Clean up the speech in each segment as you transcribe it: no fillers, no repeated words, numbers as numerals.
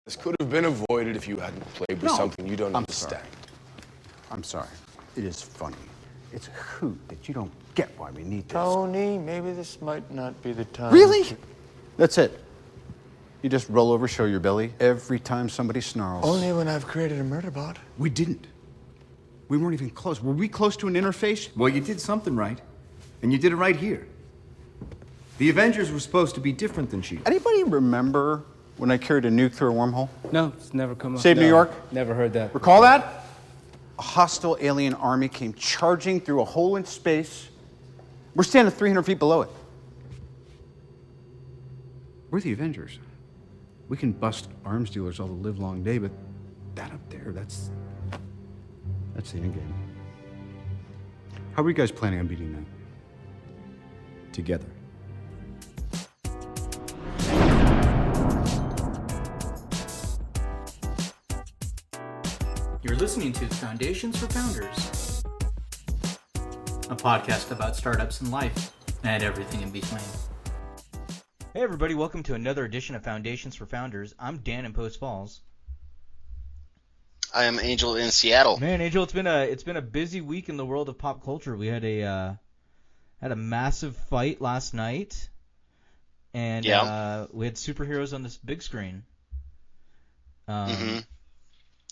This could have been avoided if you hadn't played with something you don't understand. I'm sorry. It is funny. It's a hoot that you don't get why we need this. Tony, maybe this might not be the time. Really? That's it. You just roll over, show your belly every time somebody snarls. Only when I've created a murder bot. We didn't. We weren't even close. Were we close to an interface? Well, you did something right. And you did it right here. The Avengers were supposed to be different than Shield. Anybody remember when I carried a nuke through a wormhole? No, it's never come up. Save New York? Never heard that. Recall that? A hostile alien army came charging through a hole in space. We're standing 300 feet below it. We're the Avengers. We can bust arms dealers all the livelong day, but that up there, that's the end game. How are you guys planning on beating that? Together. You're listening to Foundations for Founders, a podcast about startups and life and everything in between. Hey everybody, welcome to another edition of Foundations for Founders. I'm Dan in Post Falls. I am Angel in Seattle. Man, Angel, it's been a busy week in the world of pop culture. We had a massive fight last night, and we had superheroes on this big screen.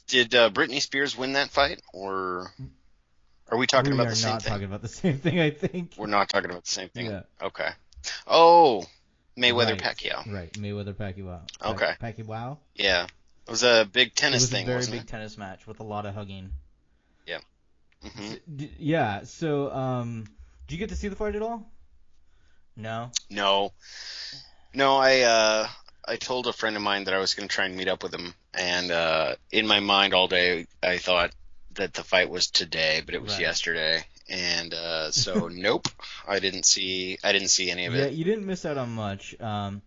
Did Britney Spears win that fight, or are we talking about the same thing? We are not talking about the same thing, I think. We're not talking about the same thing? Yeah. Okay. Oh, Mayweather-Pacquiao. Right, Mayweather-Pacquiao. Okay. Pacquiao? Yeah. It was a big tennis thing, It was wasn't a very it? big tennis match with a lot of hugging. Yeah. Mm-hmm. Yeah, so, did you get to see the fight at all? No? No, I told a friend of mine that I was going to try and meet up with him, and in my mind all day I thought that the fight was today, but it was yesterday, and so nope, I didn't see any of it. Yeah, you didn't miss out on much. I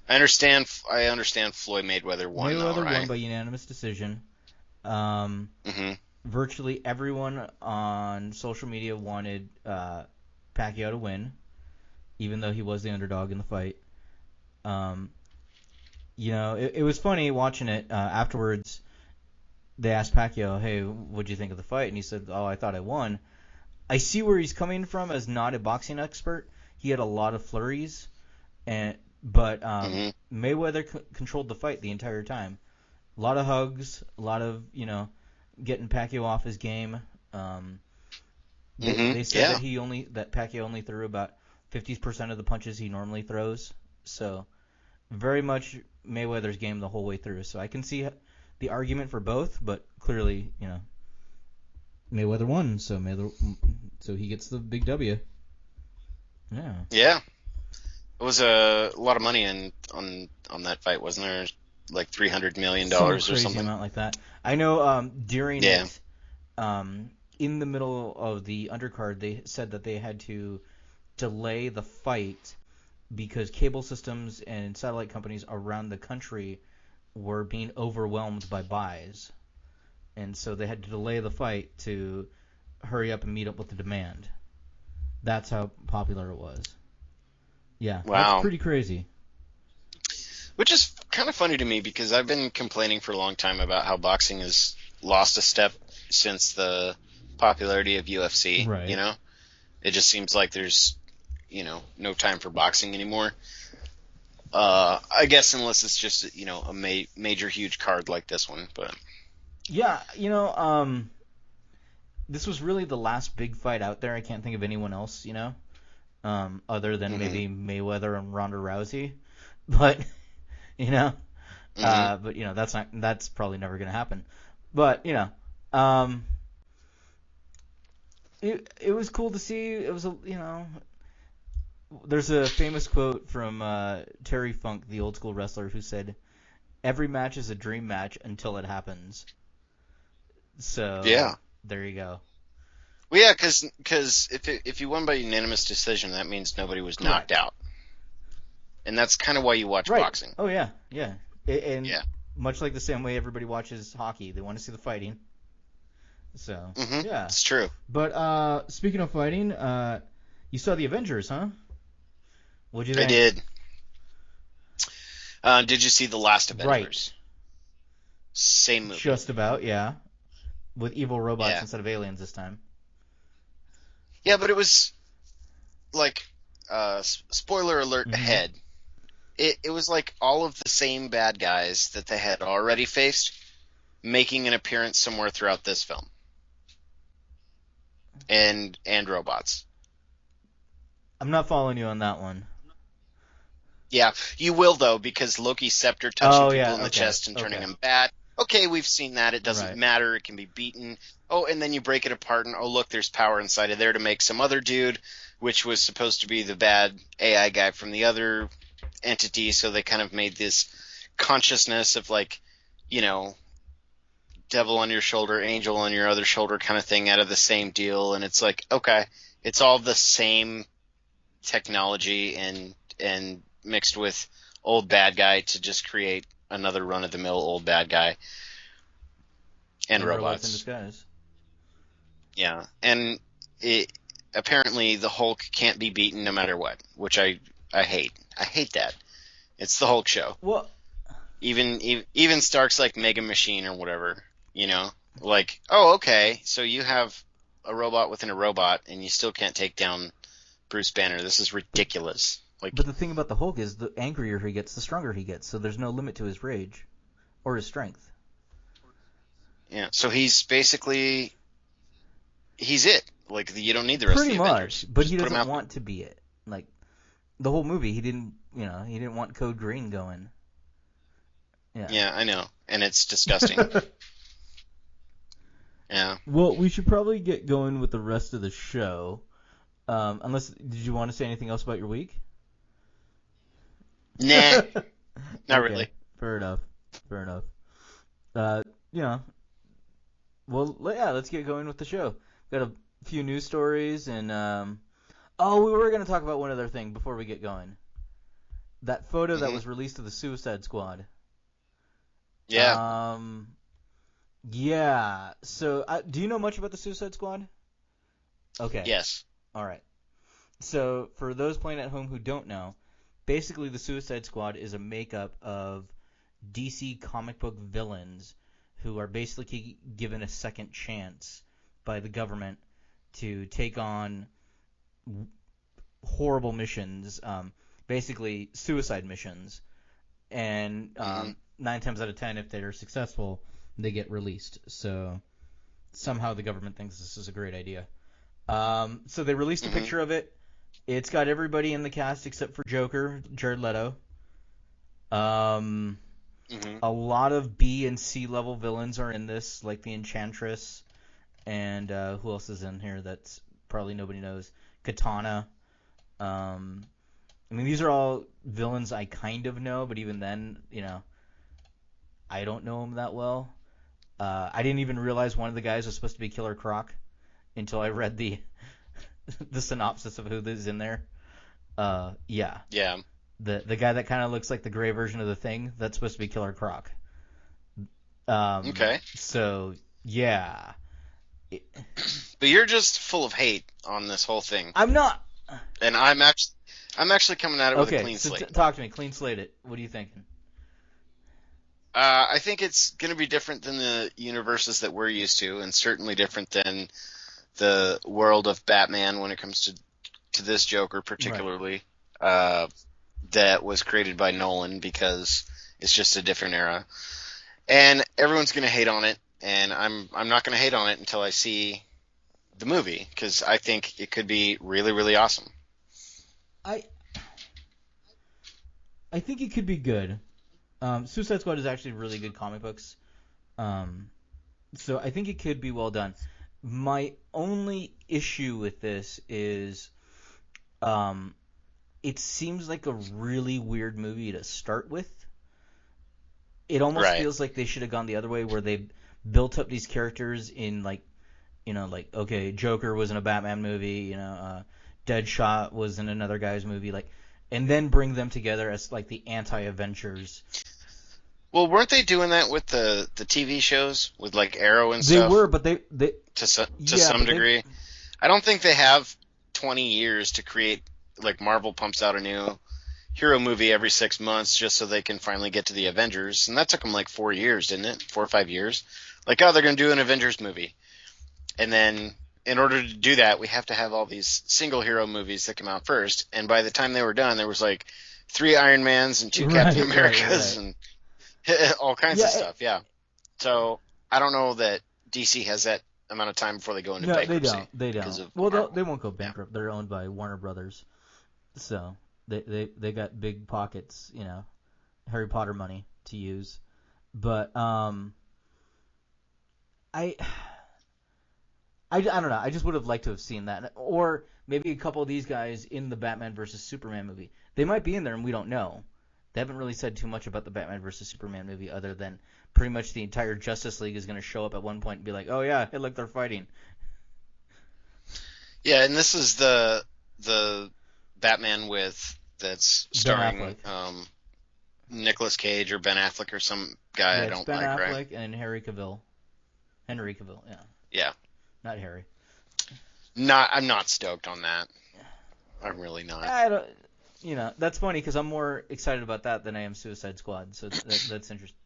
understand Floyd Mayweather won. Mayweather right? won by unanimous decision. Mm-hmm. Virtually everyone on social media wanted Pacquiao to win, even though he was the underdog in the fight. It was funny watching it. Afterwards, they asked Pacquiao, "Hey, what'd you think of the fight?" And he said, "Oh, I thought I won." I see where he's coming from as not a boxing expert. He had a lot of flurries, but Mayweather controlled the fight the entire time. A lot of hugs, a lot of getting Pacquiao off his game. They said that Pacquiao only threw about 50% of the punches he normally throws. So very much Mayweather's game the whole way through. So I can see the argument for both, but clearly, Mayweather won, so he gets the big W. Yeah. Yeah. It was a lot of money on that fight, wasn't there? Like $300 million or Some crazy something. amount like that. I know during it, in the middle of the undercard, they said that they had to delay the fight because cable systems and satellite companies around the country were being overwhelmed by buys. And so they had to delay the fight to hurry up and meet up with the demand. That's how popular it was. Yeah, Wow. That's pretty crazy. Which is kind of funny to me because I've been complaining for a long time about how boxing has lost a step since the popularity of UFC. Right. It just seems like there's, no time for boxing anymore. I guess unless it's just, a major huge card like this one, but. Yeah, this was really the last big fight out there. I can't think of anyone else, other than maybe Mayweather and Ronda Rousey. But, that's probably never going to happen. But, it was cool to see. It was, there's a famous quote from Terry Funk, the old school wrestler, who said, "Every match is a dream match until it happens." So yeah, there you go. Well, yeah, because if you won by unanimous decision, that means nobody was knocked out, and that's kind of why you watch boxing. Oh yeah. And much like the same way everybody watches hockey, they want to see the fighting. So yeah, it's true. But speaking of fighting, you saw the Avengers, huh? What'd you think? I did. Did you see The Last Avengers? Right. Same movie. Just about, yeah. With evil robots Yeah. instead of aliens this time. Yeah, but it was like, spoiler alert ahead. It was like all of the same bad guys that they had already faced making an appearance somewhere throughout this film. And robots. I'm not following you on that one. Yeah, you will though, because Loki's scepter touching people yeah, in the okay, chest and turning okay. them bad. Okay, we've seen that. It doesn't Right. matter. It can be beaten. Oh, and then you break it apart, and oh, look, there's power inside of there to make some other dude, which was supposed to be the bad AI guy from the other entity. So they kind of made this consciousness of, like, you know, devil on your shoulder, angel on your other shoulder kind of thing out of the same deal. And it's like, okay, it's all the same technology and mixed with old bad guy to just create another run-of-the-mill old bad guy. And robots. in disguise. Yeah, and apparently the Hulk can't be beaten no matter what, which I hate. I hate that. It's the Hulk show. Well, even Stark's like Mega Machine or whatever, you know? Like, oh, okay, so you have a robot within a robot and you still can't take down Bruce Banner. This is ridiculous. Like, but the thing about the Hulk is the angrier he gets, the stronger he gets. So there's no limit to his rage or his strength. yeah, so he's basically it. Like, you don't need the rest Pretty of the much, Avengers. but Just he put 'em doesn't out want to be it. Like the whole movie, he didn't want Code Green going. there. Yeah, I know, and it's disgusting. Yeah. Well, we should probably get going with the rest of the show. Unless, did you want to say anything else about your week? Nah, not Okay, really. Fair enough. Well, yeah, let's get going with the show. Got a few news stories and we were going to talk about one other thing before we get going. That photo that was released of the Suicide Squad. Yeah. Yeah. So, do you know much about the Suicide Squad? Okay. Yes. All right. So, for those playing at home who don't know, basically the Suicide Squad is a makeup of DC comic book villains who are basically given a second chance by the government to take on horrible missions, basically suicide missions, and 9 times out of 10, if they're successful, they get released. So somehow the government thinks this is a great idea. So they released a picture of it. It's got everybody in the cast except for Joker, Jared Leto. A lot of B and C level villains are in this, like the Enchantress, and who else is in here that's probably nobody knows? Katana. I mean, these are all villains I kind of know, but even then, I don't know them that well. I didn't even realize one of the guys was supposed to be Killer Croc until I read the synopsis of who is in there. Yeah. Yeah. The guy that kind of looks like the gray version of the Thing, that's supposed to be Killer Croc. Okay. So, yeah. But you're just full of hate on this whole thing. I'm not. And I'm actually coming at it with a clean so slate. talk to me. Clean slate it. What are you thinking? I think it's going to be different than the universes that we're used to, and certainly different than the world of Batman when it comes to this Joker particularly. Right. That was created by Nolan, because it's just a different era. And everyone's going to hate on it, and I'm not going to hate on it until I see the movie, because I think it could be really, really awesome. I think it could be good. Suicide Squad is actually really good comic books. So I think it could be well done. My only issue with this is it seems like a really weird movie to start with. It almost feels like they should have gone the other way, where they built up these characters in okay, Joker was in a Batman movie, Deadshot was in another guy's movie, and then bring them together as like the anti-Avengers. Well, weren't they doing that with the TV shows with like Arrow and stuff? They were, but they to some degree. I don't think they have 20 years to create. Like Marvel pumps out a new hero movie every 6 months just so they can finally get to the Avengers. And that took them like 4 years, didn't it? 4 or 5 years. Like, oh, they're going to do an Avengers movie. And then in order to do that, we have to have all these single hero movies that come out first. And by the time they were done, there was like 3 Iron Mans and 2 Captain Americas and all kinds of stuff. Yeah. So I don't know that DC has that amount of time before they go into bankruptcy. They don't. Well, they won't go bankrupt. They're owned by Warner Brothers, so they got big pockets, Harry Potter money to use. But I don't know. I just would have liked to have seen that, or maybe a couple of these guys in the Batman versus Superman movie. They might be in there, and we don't know. They haven't really said too much about the Batman versus Superman movie, other than pretty much the entire Justice League is going to show up at one point and be like, "Oh yeah, hey, look, they're fighting." Yeah, and this is the Batman that's starring Nicolas Cage or Ben Affleck or some guy I don't Ben like, Affleck right? and Henry Cavill, yeah. Yeah. Not Harry. I'm not stoked on that. I'm really not. I don't. That's funny because I'm more excited about that than I am Suicide Squad. So that's interesting.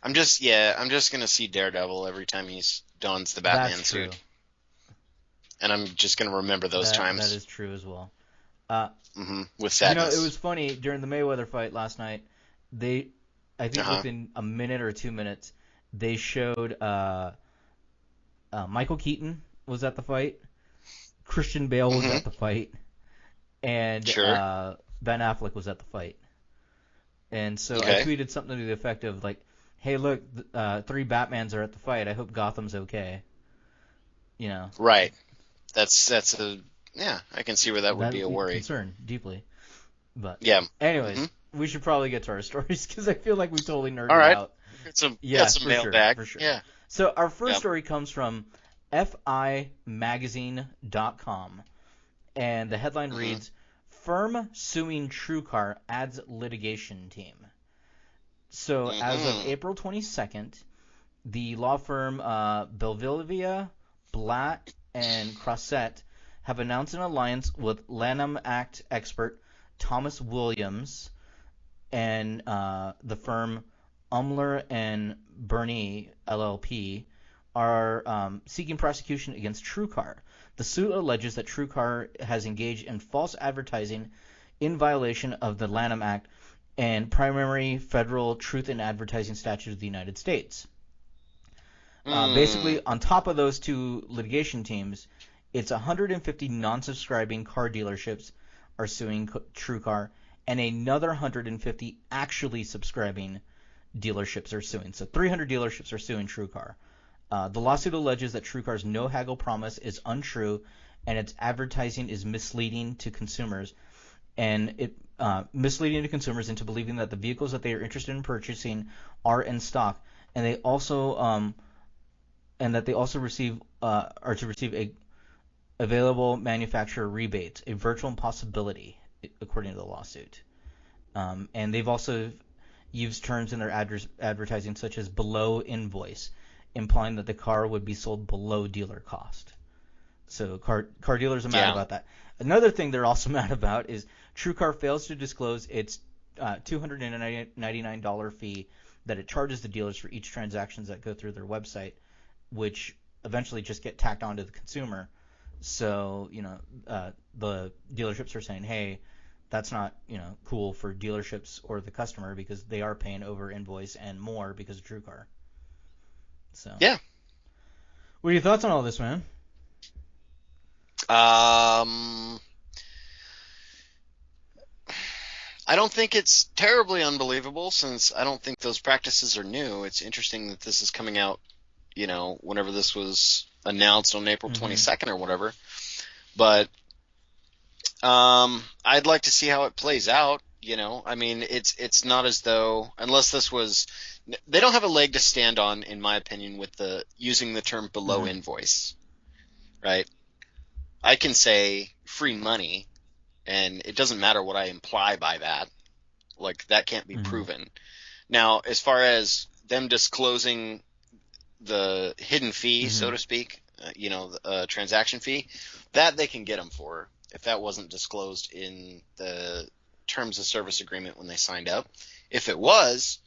I'm just gonna see Daredevil every time he dons the Batman suit. True. And I'm just gonna remember those times. That is true as well. With sadness. It was funny during the Mayweather fight last night. I think within a minute or 2 minutes, they showed Michael Keaton was at the fight, Christian Bale was at the fight, and Ben Affleck was at the fight. And so I tweeted something to the effect of like, "Hey, look, 3 Batmans are at the fight. I hope Gotham's okay." Right. That's I can see where that would be a worry. Concern deeply. But yeah. Anyways, we should probably get to our stories because I feel like we totally nerded out. Got some mailbag. For sure. Yeah. So our first story comes from FIMagazine.com, and the headline reads, "Firm suing Truecar adds litigation team." So as of April 22nd, the law firm Belvilvia, Blatt, and Crossett have announced an alliance with Lanham Act expert Thomas Williams and the firm Umler and Burney LLP are seeking prosecution against Truecar. The suit alleges that Truecar has engaged in false advertising in violation of the Lanham Act and primary federal truth in advertising statute of the United States. Basically, on top of those 2 litigation teams, it's 150 non-subscribing car dealerships are suing Truecar, and another 150 actually subscribing dealerships are suing. So 300 dealerships are suing Truecar. The lawsuit alleges that Truecar's no-haggle promise is untrue, and its advertising is misleading to consumers, misleading to consumers into believing that the vehicles that they are interested in purchasing are in stock, and they also receive are to receive a available manufacturer rebates, a virtual impossibility, according to the lawsuit. And they've also used terms in their advertising such as below invoice, implying that the car would be sold below dealer cost. So car dealers are mad about that. Another thing they're also mad about is Truecar fails to disclose its $299 fee that it charges the dealers for each transactions that go through their website, which eventually just get tacked onto the consumer. So, the dealerships are saying, hey, that's not, cool for dealerships or the customer because they are paying over invoice and more because of Truecar. So yeah. What are your thoughts on all this, man? I don't think it's terribly unbelievable since I don't think those practices are new. It's interesting that this is coming out, whenever this was announced on April 22nd or whatever. But I'd like to see how it plays out. I mean, it's not as though, unless this was, they don't have a leg to stand on, in my opinion, with using the term below invoice, right? I can say free money, and it doesn't matter what I imply by that. Like, that can't be proven. Now, as far as them disclosing the hidden fee, so to speak, the transaction fee, that they can get them for if that wasn't disclosed in the terms of service agreement when they signed up. If it was,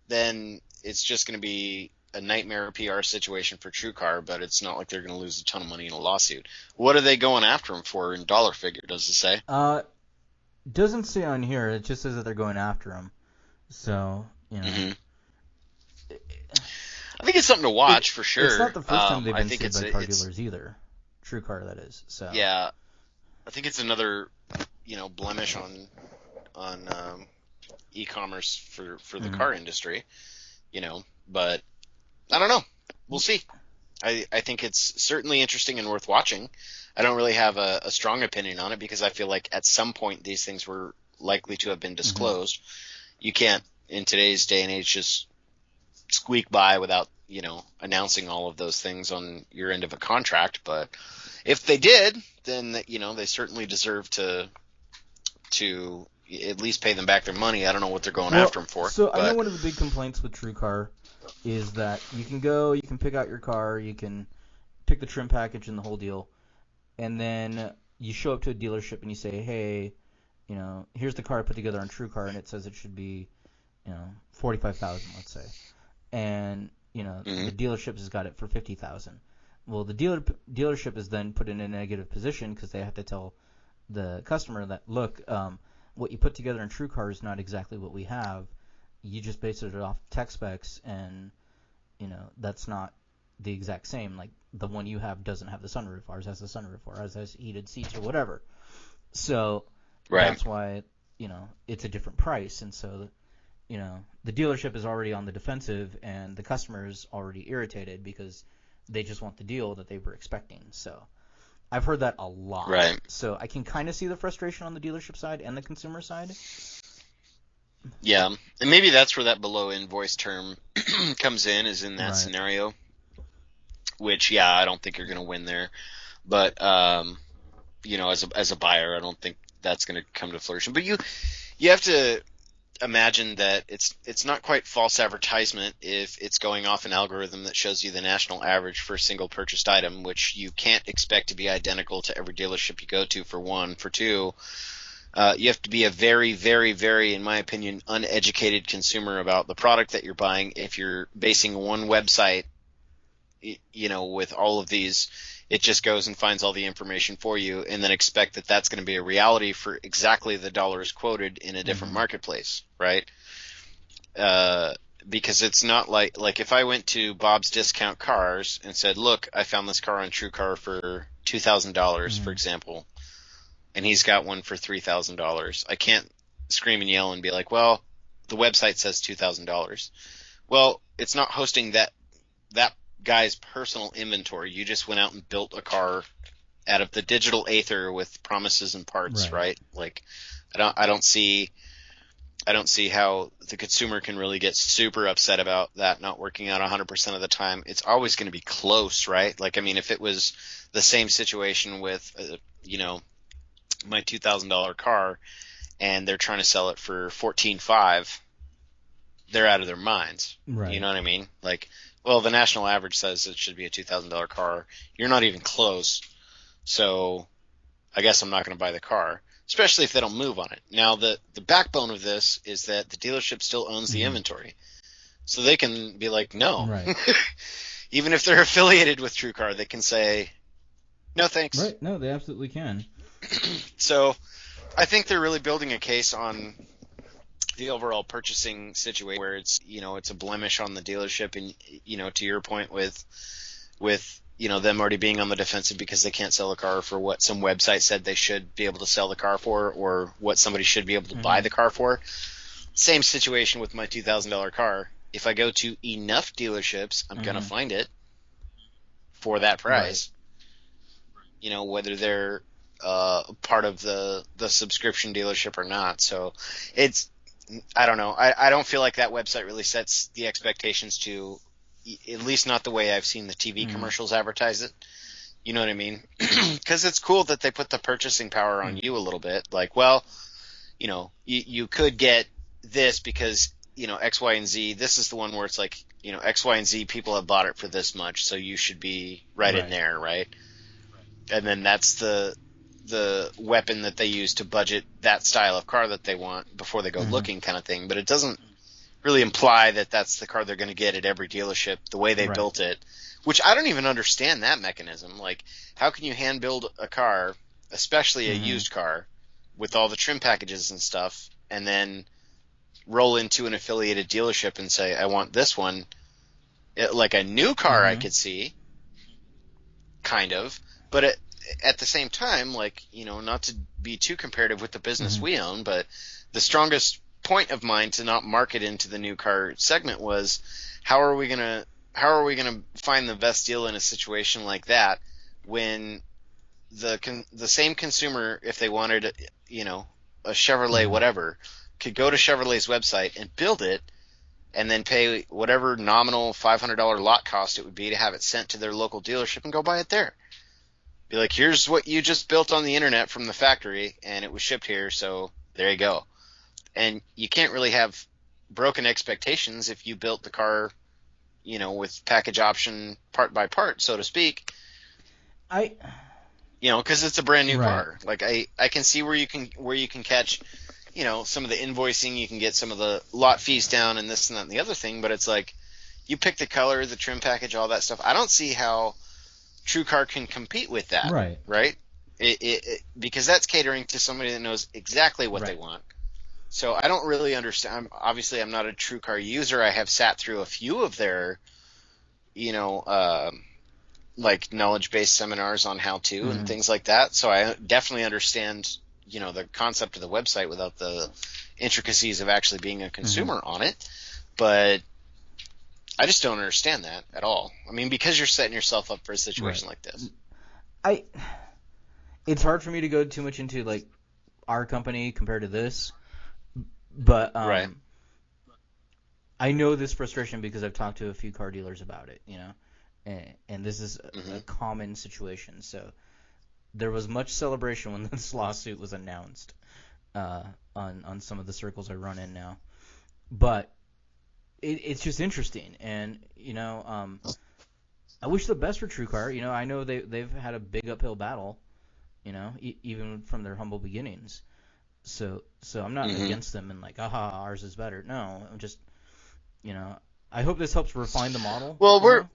then it's just going to be a nightmare PR situation for Truecar, but it's not like they're going to lose a ton of money in a lawsuit. What are they going after him for in dollar figure, does it say? Doesn't say on here. It just says that they're going after him. So, you know. Mm-hmm. I think it's something to watch for sure. It's not the first time they've been sued by car dealers either. Truecar, that is. So. Yeah. I think it's another, blemish on e-commerce for the car industry, but I don't know. We'll see. I think it's certainly interesting and worth watching. I don't really have a strong opinion on it because I feel like at some point these things were likely to have been disclosed. You can't, in today's day and age, just squeak by without, announcing all of those things on your end of a contract. But if they did, then, they certainly deserve to at least pay them back their money. I don't know what they're going after them for. So I know one of the big complaints with Truecar is that you can pick out your car, you can pick the trim package and the whole deal, and then you show up to a dealership and you say, hey, here's the car I put together on Truecar, and it says it should be, $45,000, let's say, and the dealership has got it for $50,000. Well, the dealership is then put in a negative position because they have to tell the customer that, look, what you put together in Truecar is not exactly what we have. You just based it off tech specs, and that's not the exact same. Like, the one you have doesn't have the sunroof. Ours has the sunroof, or ours has heated seats, or whatever. So that's why it's a different price, and so the dealership is already on the defensive, and the customer is already irritated because they just want the deal that they were expecting. So I've heard that a lot. Right. So I can kind of see the frustration on the dealership side and the consumer side. Yeah, and maybe that's where that below invoice term comes in, is in that scenario. Which, I don't think you're going to win there. But, as a buyer, I don't think that's going to come to fruition. But you have to imagine that it's not quite false advertisement if it's going off an algorithm that shows you the national average for a single purchased item, which you can't expect to be identical to every dealership you go to, for one. For two, you have to be a very, very, very, in my opinion, uneducated consumer about the product that you're buying if you're basing one website, with all of these. It just goes and finds all the information for you and then expect that that's going to be a reality for exactly the dollars quoted in a different marketplace, right? Because it's not like if I went to Bob's Discount Cars and said, look, I found this car on Truecar for $2,000, for example, and he's got one for $3,000. I can't scream and yell and be like, well, the website says $2,000. Well, it's not hosting that guy's personal inventory. You just went out and built a car out of the digital aether with promises and parts, right? Like, I don't see how the consumer can really get super upset about that not working out 100% of the time. It's always going to be close, right? Like, I mean, if it was the same situation with, my $2,000 car and they're trying to sell it for $14,500, they're out of their minds. Right. You know what I mean? Like, well, the national average says it should be a $2,000 car. You're not even close. So I guess I'm not going to buy the car, especially if they don't move on it. Now, the backbone of this is that the dealership still owns the inventory. So they can be like, no. Right. Even if they're affiliated with Truecar, they can say, no thanks. Right. No, they absolutely can. So I think they're really building a case on the overall purchasing situation where it's a blemish on the dealership, and to your point with them already being on the defensive because they can't sell a car for what some website said they should be able to sell the car for, or what somebody should be able to buy the car for. Same situation with my $2,000 car. If I go to enough dealerships, I'm gonna find it for that price. Right. Whether they're part of the subscription dealership or not. So I don't know. I don't feel like that website really sets the expectations to, at least not the way I've seen the TV commercials advertise it. You know what I mean? Because it's cool that they put the purchasing power on you a little bit. Like, well, you could get this because, X, Y, and Z. This is the one where it's like, X, Y, and Z people have bought it for this much, so you should be right in there, right? And then that's the the weapon that they use to budget that style of car that they want before they go looking, kind of thing. But it doesn't really imply that that's the car they're going to get at every dealership the way they built it, which I don't even understand that mechanism. Like, how can you hand build a car, especially a used car, with all the trim packages and stuff, and then roll into an affiliated dealership and say, I want this one? Like a new car, I could see, kind of, but at the same time, like, you know, not to be too comparative with the business we own, but the strongest point of mine to not market into the new car segment was, how are we gonna find the best deal in a situation like that when the same consumer, if they wanted, you know, a Chevrolet whatever, could go to Chevrolet's website and build it, and then pay whatever nominal $500 lot cost it would be to have it sent to their local dealership and go buy it there. Be like, here's what you just built on the internet from the factory, and it was shipped here, so there you go. And you can't really have broken expectations if you built the car, you know, with package option part by part, so to speak. You know, because it's a brand new car. Like, I can see where you can catch, you know, some of the invoicing, you can get some of the lot fees down and this and that and the other thing, but it's like, you pick the color, the trim package, all that stuff. I don't see how Truecar can compete with that. Right? Because that's catering to somebody that knows exactly what they want. So I don't really understand. Obviously, I'm not a Truecar user. I have sat through a few of their, you know, like knowledge-based seminars on how to and things like that. So I definitely understand, you know, the concept of the website without the intricacies of actually being a consumer on it. But I just don't understand that at all. I mean, because you're setting yourself up for a situation like this. It's hard for me to go too much into, like, our company compared to this. But I know this frustration because I've talked to a few car dealers about it, you know, and this is a common situation. So there was much celebration when this lawsuit was announced on some of the circles I run in now. But it's just interesting, and, you know, I wish the best for Truecar. You know, I know they've had a big uphill battle, you know, even from their humble beginnings. So I'm not against them and like, aha, ours is better. No, I'm just, you know, I hope this helps refine the model. Well,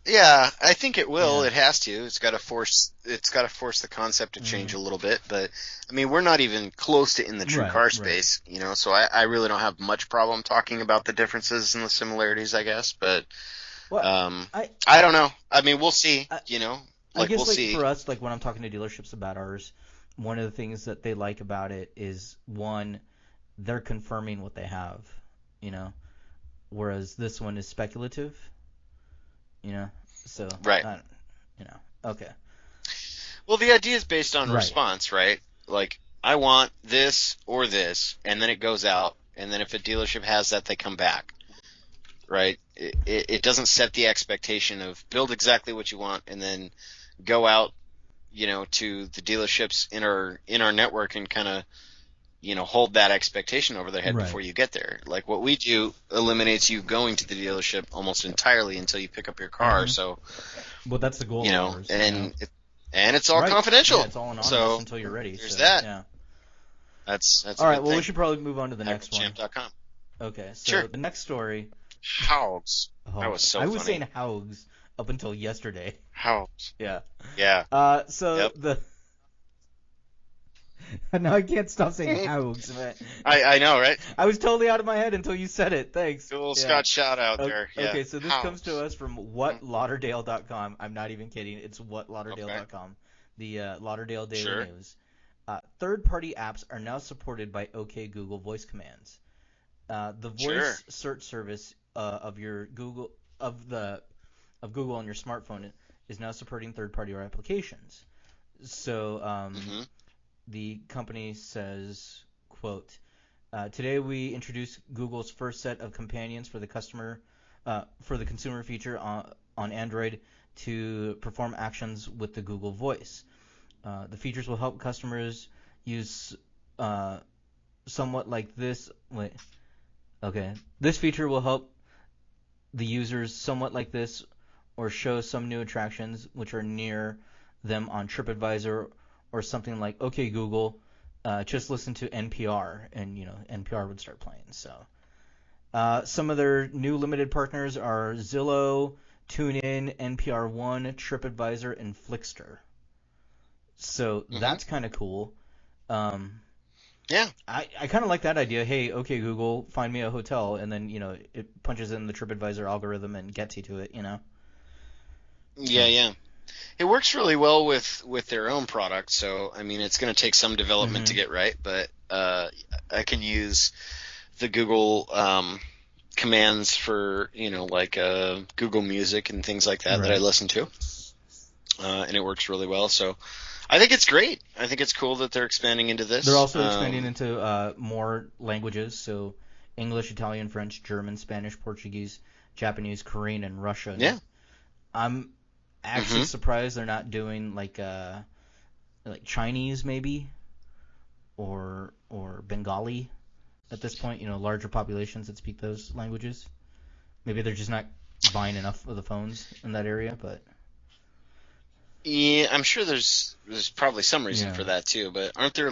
yeah, I think it will. Yeah. It has to. It's got to force the concept to change a little bit. But I mean, we're not even close to in the true car space, you know. So I really don't have much problem talking about the differences and the similarities, I guess. But I don't know. I mean, we'll see. You know, like, I guess, we'll see. For us, like when I'm talking to dealerships about ours, one of the things that they like about it is, one, they're confirming what they have, you know, whereas this one is speculative. You know, so you know, okay. Well, the idea is based on response, right? Like, I want this or this, and then it goes out, and then if a dealership has that, they come back, right? It doesn't set the expectation of build exactly what you want, and then go out, you know, to the dealerships in our network and kind of, you know, hold that expectation over their head before you get there. Like, what we do eliminates you going to the dealership almost entirely until you pick up your car. So, well, that's the goal. You know, of ours, and you know? And it's all confidential. Yeah, it's all anonymous until you're ready. There's so, that. Yeah. That's all right. Well, thing. we should probably move on to the next one. Champ.com. Okay. So sure. The next story. Haugs. That was so funny. I was saying Haugs up until yesterday. Haugs. Yeah. Yeah. So now I can't stop saying Haugs. I know, right? I was totally out of my head until you said it. Thanks. A little Scott shout out there. Yeah. Okay, so this comes to us from whatlauderdale.com. I'm not even kidding. It's whatlauderdale.com. The Lauderdale Daily News. Third-party apps are now supported by OK Google voice commands. The voice search service of Google on your smartphone is now supporting third-party applications. So the company says, quote, today we introduced Google's first set of companions for the consumer feature on Android to perform actions with the Google Voice. The features will help customers use somewhat like this. This feature will help the users somewhat like this, or show some new attractions which are near them on TripAdvisor or something like, okay, Google, just listen to NPR, and NPR would start playing. So some of their new limited partners are Zillow, TuneIn, NPR One, TripAdvisor, and Flixster. So that's kind of cool. Yeah. I kind of like that idea. Hey, okay, Google, find me a hotel, and then it punches in the TripAdvisor algorithm and gets you to it. Yeah. It works really well with their own product. So I mean, it's going to take some development to get right, but I can use the Google commands for like Google Music and things like that that I listen to, and it works really well. So I think it's great. I think it's cool that they're expanding into this. They're also expanding into more languages, so English, Italian, French, German, Spanish, Portuguese, Japanese, Korean, and Russian. Yeah. I'm actually surprised they're not doing like Chinese maybe, or Bengali at this point. Larger populations that speak those languages. Maybe they're just not buying enough of the phones in that area, but. Yeah, I'm sure there's probably some reason for that too, but aren't there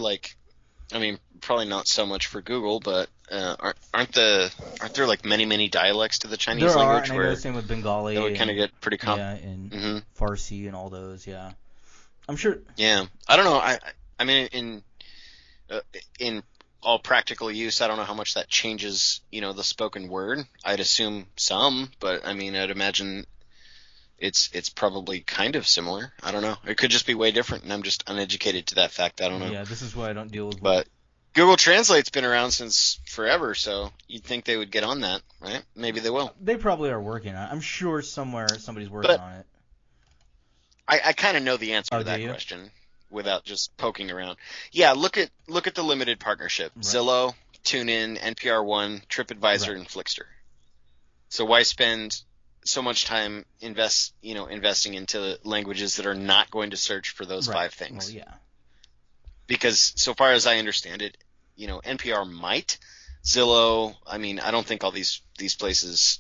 probably not so much for Google, but aren't there like many dialects to the Chinese there language? Are, and I know the same with Bengali. That would kind of get pretty and Farsi and all those. Yeah, I'm sure. Yeah, I don't know. I mean in all practical use, I don't know how much that changes the spoken word. I'd assume some, but I mean I'd imagine. It's probably kind of similar. I don't know. It could just be way different, and I'm just uneducated to that fact. I don't know. Yeah, this is why I don't deal with. But Google Translate's been around since forever, so you'd think they would get on that, right? Maybe they will. They probably are working on it. I'm sure somewhere somebody's working on it. I kind of know the answer to that question without just poking around. Yeah, look at the limited partnership: Zillow, TuneIn, NPR One, TripAdvisor, and Flixster. So why spend so much time investing into languages that are not going to search for those 5 things? Well, yeah. Because so far as I understand it, NPR might. Zillow, I mean, I don't think all these places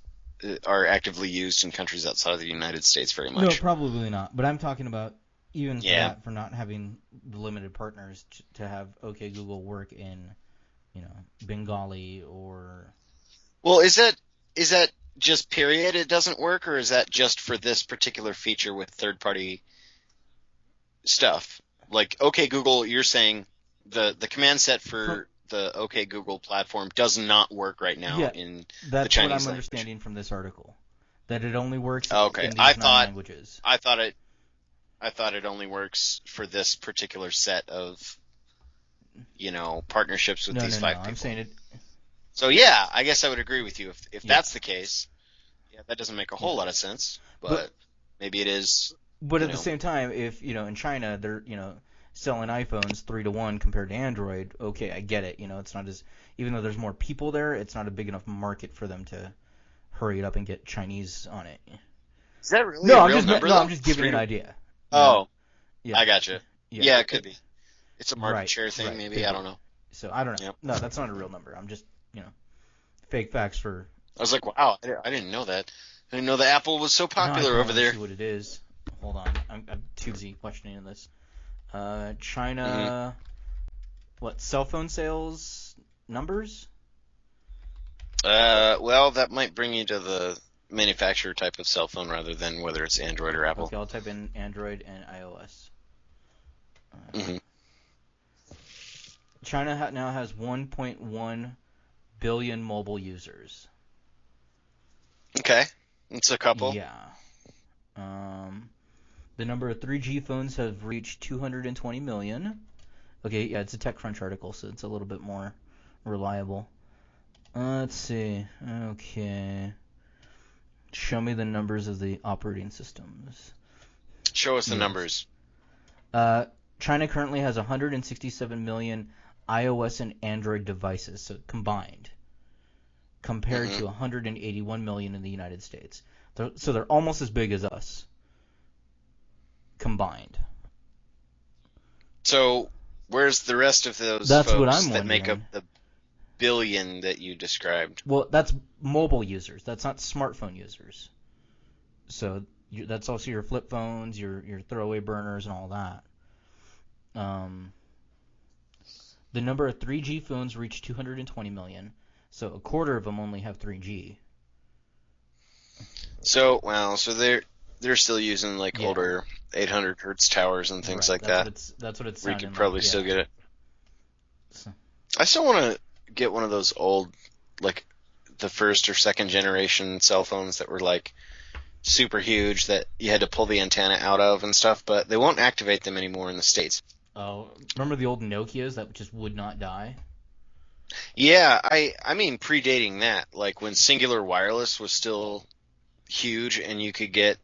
are actively used in countries outside of the United States very much. No, probably not. But I'm talking about even for not having the limited partners to have OK Google work in, Bengali or. Well, is that just period it doesn't work, or is that just for this particular feature with third-party stuff? Like, OK Google, you're saying the command set for the OK Google platform does not work right now in the Chinese language. That's what I'm understanding from this article, that it only works in these 9 languages. I thought it only works for this particular set of partnerships with these 5 people. I'm saying it. So yeah, I guess I would agree with you if that's the case. Yeah, that doesn't make a whole lot of sense, but maybe it is. But at the same time, if in China they're selling iPhones 3-to-1 compared to Android, okay, I get it. It's not as, even though there's more people there, it's not a big enough market for them to hurry it up and get Chinese on it. Is that really a real number? I'm just giving you an idea. Oh, yeah. I gotcha. Yeah, it could be. It's a market share thing, maybe. I don't know. So I don't know. Yep. No, that's not a real number. I'm just fake facts for. I was like, wow, I didn't know that. I didn't know the Apple was so popular over there. See what it is. Hold on, I'm too busy questioning this. China, what, cell phone sales numbers? Well, that might bring you to the manufacturer type of cell phone rather than whether it's Android or Apple. Okay, I'll type in Android and iOS. China now has 1.1 billion mobile users. Okay, it's a couple. Yeah. The number of 3G phones have reached 220 million. Okay, yeah, it's a TechCrunch article, so it's a little bit more reliable. Let's see. Okay. Show me the numbers of the operating systems. Show us the numbers. China currently has 167 million iOS and Android devices, so combined, compared to 181 million in the United States. So they're almost as big as us, combined. So where's the rest of those folks what I'm that make up the billion that you described? Well, that's mobile users. That's not smartphone users. So that's also your flip phones, your throwaway burners, and all that. The number of 3G phones reached 220 million, so a quarter of them only have 3G. So they're still using like older 800 hertz towers and things like that. That's what it's where you sounding could probably like, still get it. So. I still want to get one of those old, like the first or second generation cell phones that were like super huge that you had to pull the antenna out of and stuff, but they won't activate them anymore in the States. Oh, remember the old Nokias that just would not die? Yeah, I mean predating that, like when Singular Wireless was still huge and you could get,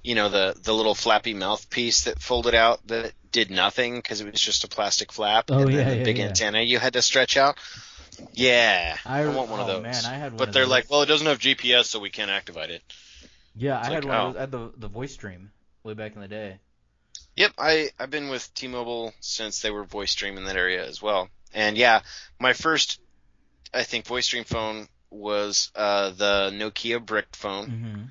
the little flappy mouthpiece that folded out that did nothing because it was just a plastic flap, and then the big antenna you had to stretch out. Yeah, I want one of those. Man, I had one but they're like, well, it doesn't have GPS, so we can't activate it. Yeah, I had one of those. I had the voice stream way back in the day. Yep, I've been with T-Mobile since they were voice stream in that area as well. And yeah, my first, I think, voice stream phone was the Nokia brick phone. Mm-hmm.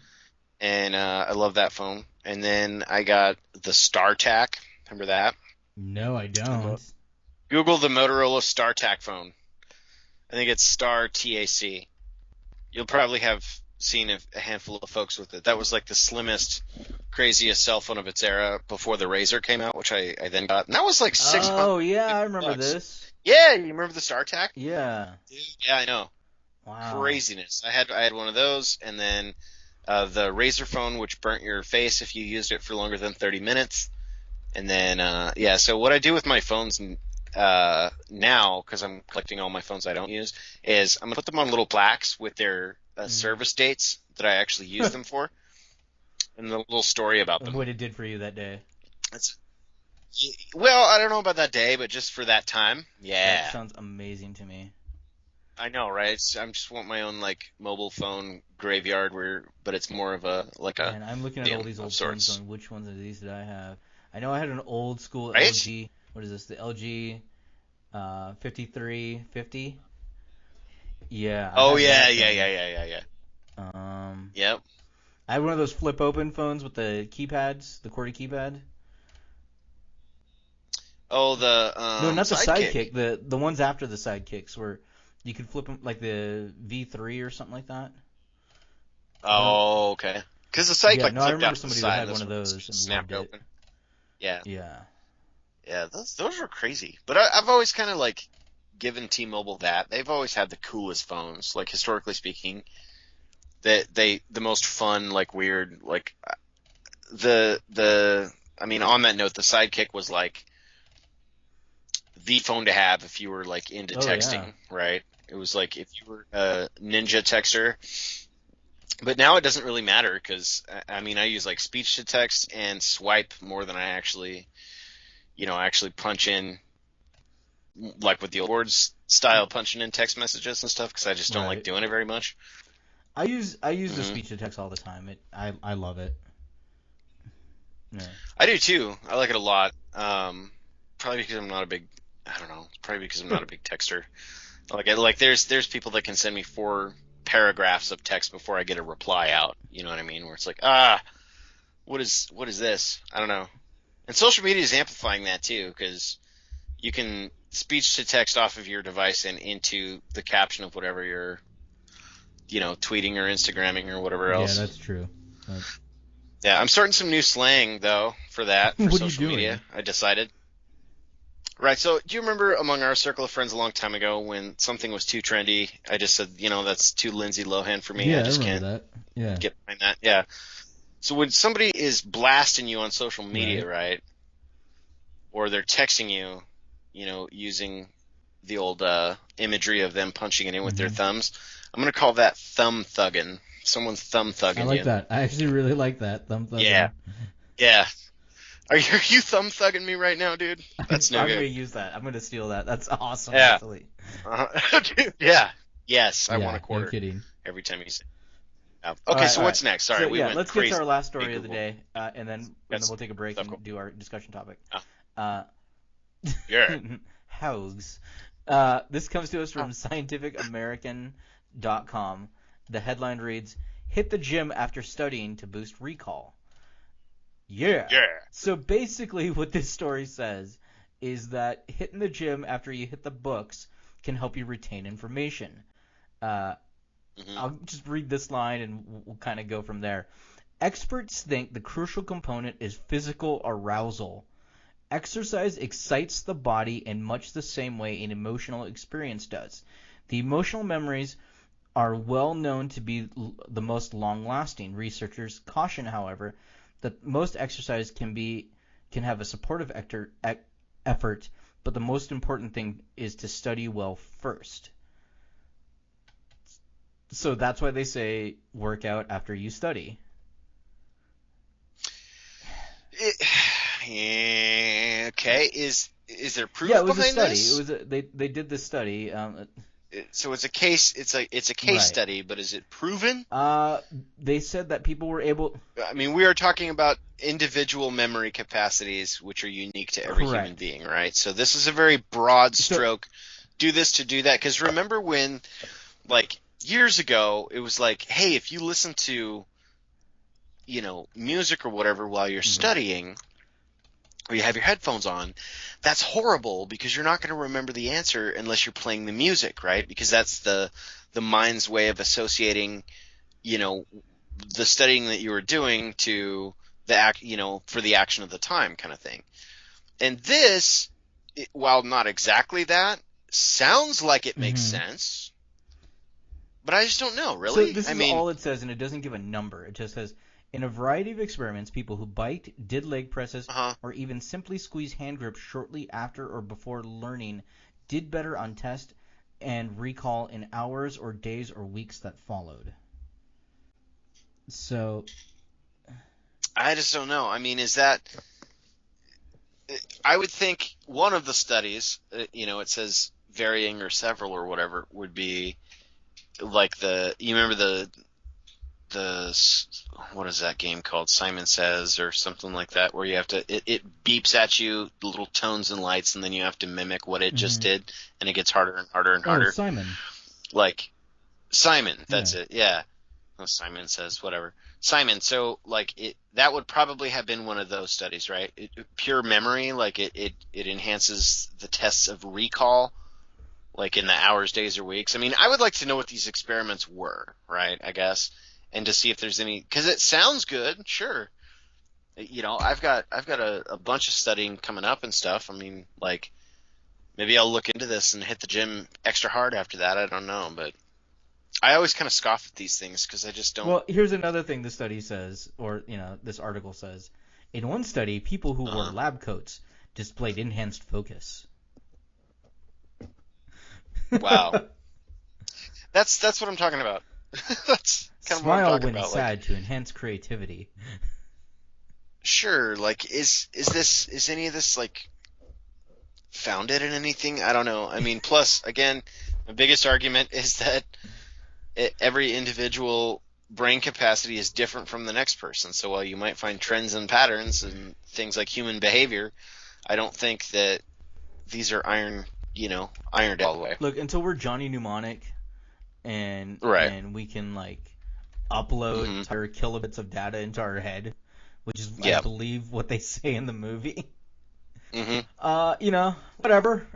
And I love that phone. And then I got the StarTAC. Remember that? No, I don't. Google the Motorola StarTAC phone. I think it's StarTAC. You'll probably have seen a handful of folks with it. That was like the slimmest, craziest cell phone of its era before the Razr came out, which I then got. And that was like $600. Oh, yeah, I remember this. Yeah, you remember the StarTAC? Yeah. Dude, yeah, I know. Wow. Craziness. I had one of those, and then the Razr phone, which burnt your face if you used it for longer than 30 minutes. And then, so what I do with my phones now, because I'm collecting all my phones I don't use, is I'm going to put them on little plaques with their service dates that I actually use them for, and the little story about them. What it did for you that day. Well, I don't know about that day, but just for that time, yeah. That sounds amazing to me. I know, right? I just want my own like mobile phone graveyard but it's more of a And I'm looking at all these old phones going, which ones of these did I have? I know I had an old school LG. What is this? The LG 5350. Yeah. Oh yeah. Yep. I had one of those flip open phones with the keypads, the QWERTY keypad. Oh, the no, not the sidekick. The ones after the sidekicks where you could flip them, like the V3 or something like that. Oh, okay. Because the side I remember somebody that had one of those and snapped loved open. it. Yeah. Yeah. Yeah, those were crazy. But I've always kind of like given T-Mobile that. They've always had the coolest phones, like historically speaking. The most fun, like weird, like I mean, on that note, the Sidekick was like the phone to have if you were like into texting, right? It was like if you were a ninja texter. But now it doesn't really matter because, I mean, I use like speech to text and swipe more than I actually punch in, like with the old words style, punching in text messages and stuff because I just don't like doing it very much. I use the speech to text all the time. I love it. Yeah. I do too. I like it a lot. Probably because I'm not a big texter. Like there's people that can send me 4 paragraphs of text before I get a reply out. You know what I mean? Where it's like, what is this? I don't know. And social media is amplifying that too, because you can speech to text off of your device and into the caption of whatever you're, tweeting or Instagramming or whatever else. Yeah, that's true. Yeah, I'm starting some new slang though for that for social media. I decided. Right, so do you remember among our circle of friends a long time ago when something was too trendy, I just said, that's too Lindsay Lohan for me. Yeah, I just remember can't that. get behind that. Yeah. So when somebody is blasting you on social media, right, or they're texting you, using the old imagery of them punching it in with their thumbs, I'm going to call that thumb thugging. Someone's thumb thugging you. I like that. I actually really like that, thumb thugging. Yeah. Yeah. Are you thumb thugging me right now, dude? That's no good. I'm going to use that. I'm going to steal that. That's awesome. Yeah. Dude, yeah. Yes, I want a quarter. No kidding. Every time you say. Okay, so what's next? Sorry, we went let's crazy. get to our last story of the day, and then we'll take a break and do our discussion topic. Yeah. Hogs. This comes to us from scientificamerican.com. The headline reads, "Hit the gym after studying to boost recall." Yeah. Yeah. So basically what this story says is that hitting the gym after you hit the books can help you retain information. I'll just read this line and we'll kind of go from there. Experts think the crucial component is physical arousal. Exercise excites the body in much the same way an emotional experience does. The emotional memories are well known to be the most long-lasting. Researchers caution, however, that most exercise can have a supportive effort, but the most important thing is to study well first. So that's why they say work out after you study. Okay, is there proof Yeah, it was behind a study. this? It was they did this study. So it's a case. It's a case Right. study, but is it proven? They said that people were able. I mean, we are talking about individual memory capacities, which are unique to every human Correct. being, right? So this is a very broad stroke. Do this to do that. Because remember when, like, years ago, it was like, hey, if you listen to, music or whatever while you're studying, or you have your headphones on, that's horrible because you're not going to remember the answer unless you're playing the music, right? Because that's the mind's way of associating, the studying that you were doing to the for the action of the time kind of thing. And this, while not exactly that, sounds like it makes sense, but I just don't know, really. So this is all it says, and it doesn't give a number. It just says, in a variety of experiments, people who biked, did leg presses, or even simply squeezed hand grips shortly after or before learning did better on test and recall in hours or days or weeks that followed. So I just don't know. I mean, is that... I would think one of the studies, it says varying or several or whatever, would be like you remember the what is that game called? Simon Says or something like that, where you have to it beeps at you little tones and lights, and then you have to mimic what it just did, and it gets harder and harder and harder. Simon. Like Simon, that's it. Yeah. Oh, Simon Says whatever. Simon. So that would probably have been one of those studies, right? Pure memory, like it enhances the tests of recall, like in the hours, days, or weeks. I mean, I would like to know what these experiments were, right? I guess. And to see if there's any, because it sounds good, sure. I've got a bunch of studying coming up and stuff. I mean, maybe I'll look into this and hit the gym extra hard after that. I don't know, but I always kind of scoff at these things because I just don't. Well, here's another thing the study says, or this article says. In one study, people who wore lab coats displayed enhanced focus. Wow, that's what I'm talking about. That's kind of what I'm Smile talking when about. sad to enhance creativity. Sure, is any of this founded in anything? I don't know. I mean, plus again, my biggest argument is that every individual brain capacity is different from the next person. So while you might find trends and patterns and things like human behavior, I don't think that these are ironed all the way. Look, until we're Johnny Mnemonic and we can upload entire kilobits of data into our head, which is I believe what they say in the movie. Whatever.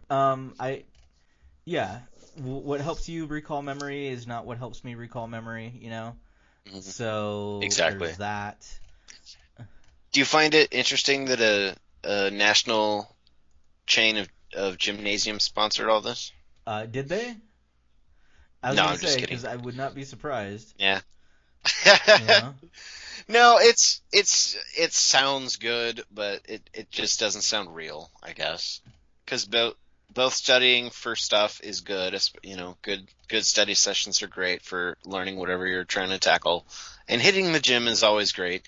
What helps you recall memory is not what helps me recall memory, So exactly. There's that. Do you find it interesting that a national chain of gymnasiums sponsored all this? Did they? I'm just kidding. Because I would not be surprised. Yeah. Yeah. No, it sounds good, but it just doesn't sound real, I guess. Because both studying for stuff is good. Good study sessions are great for learning whatever you're trying to tackle, and hitting the gym is always great.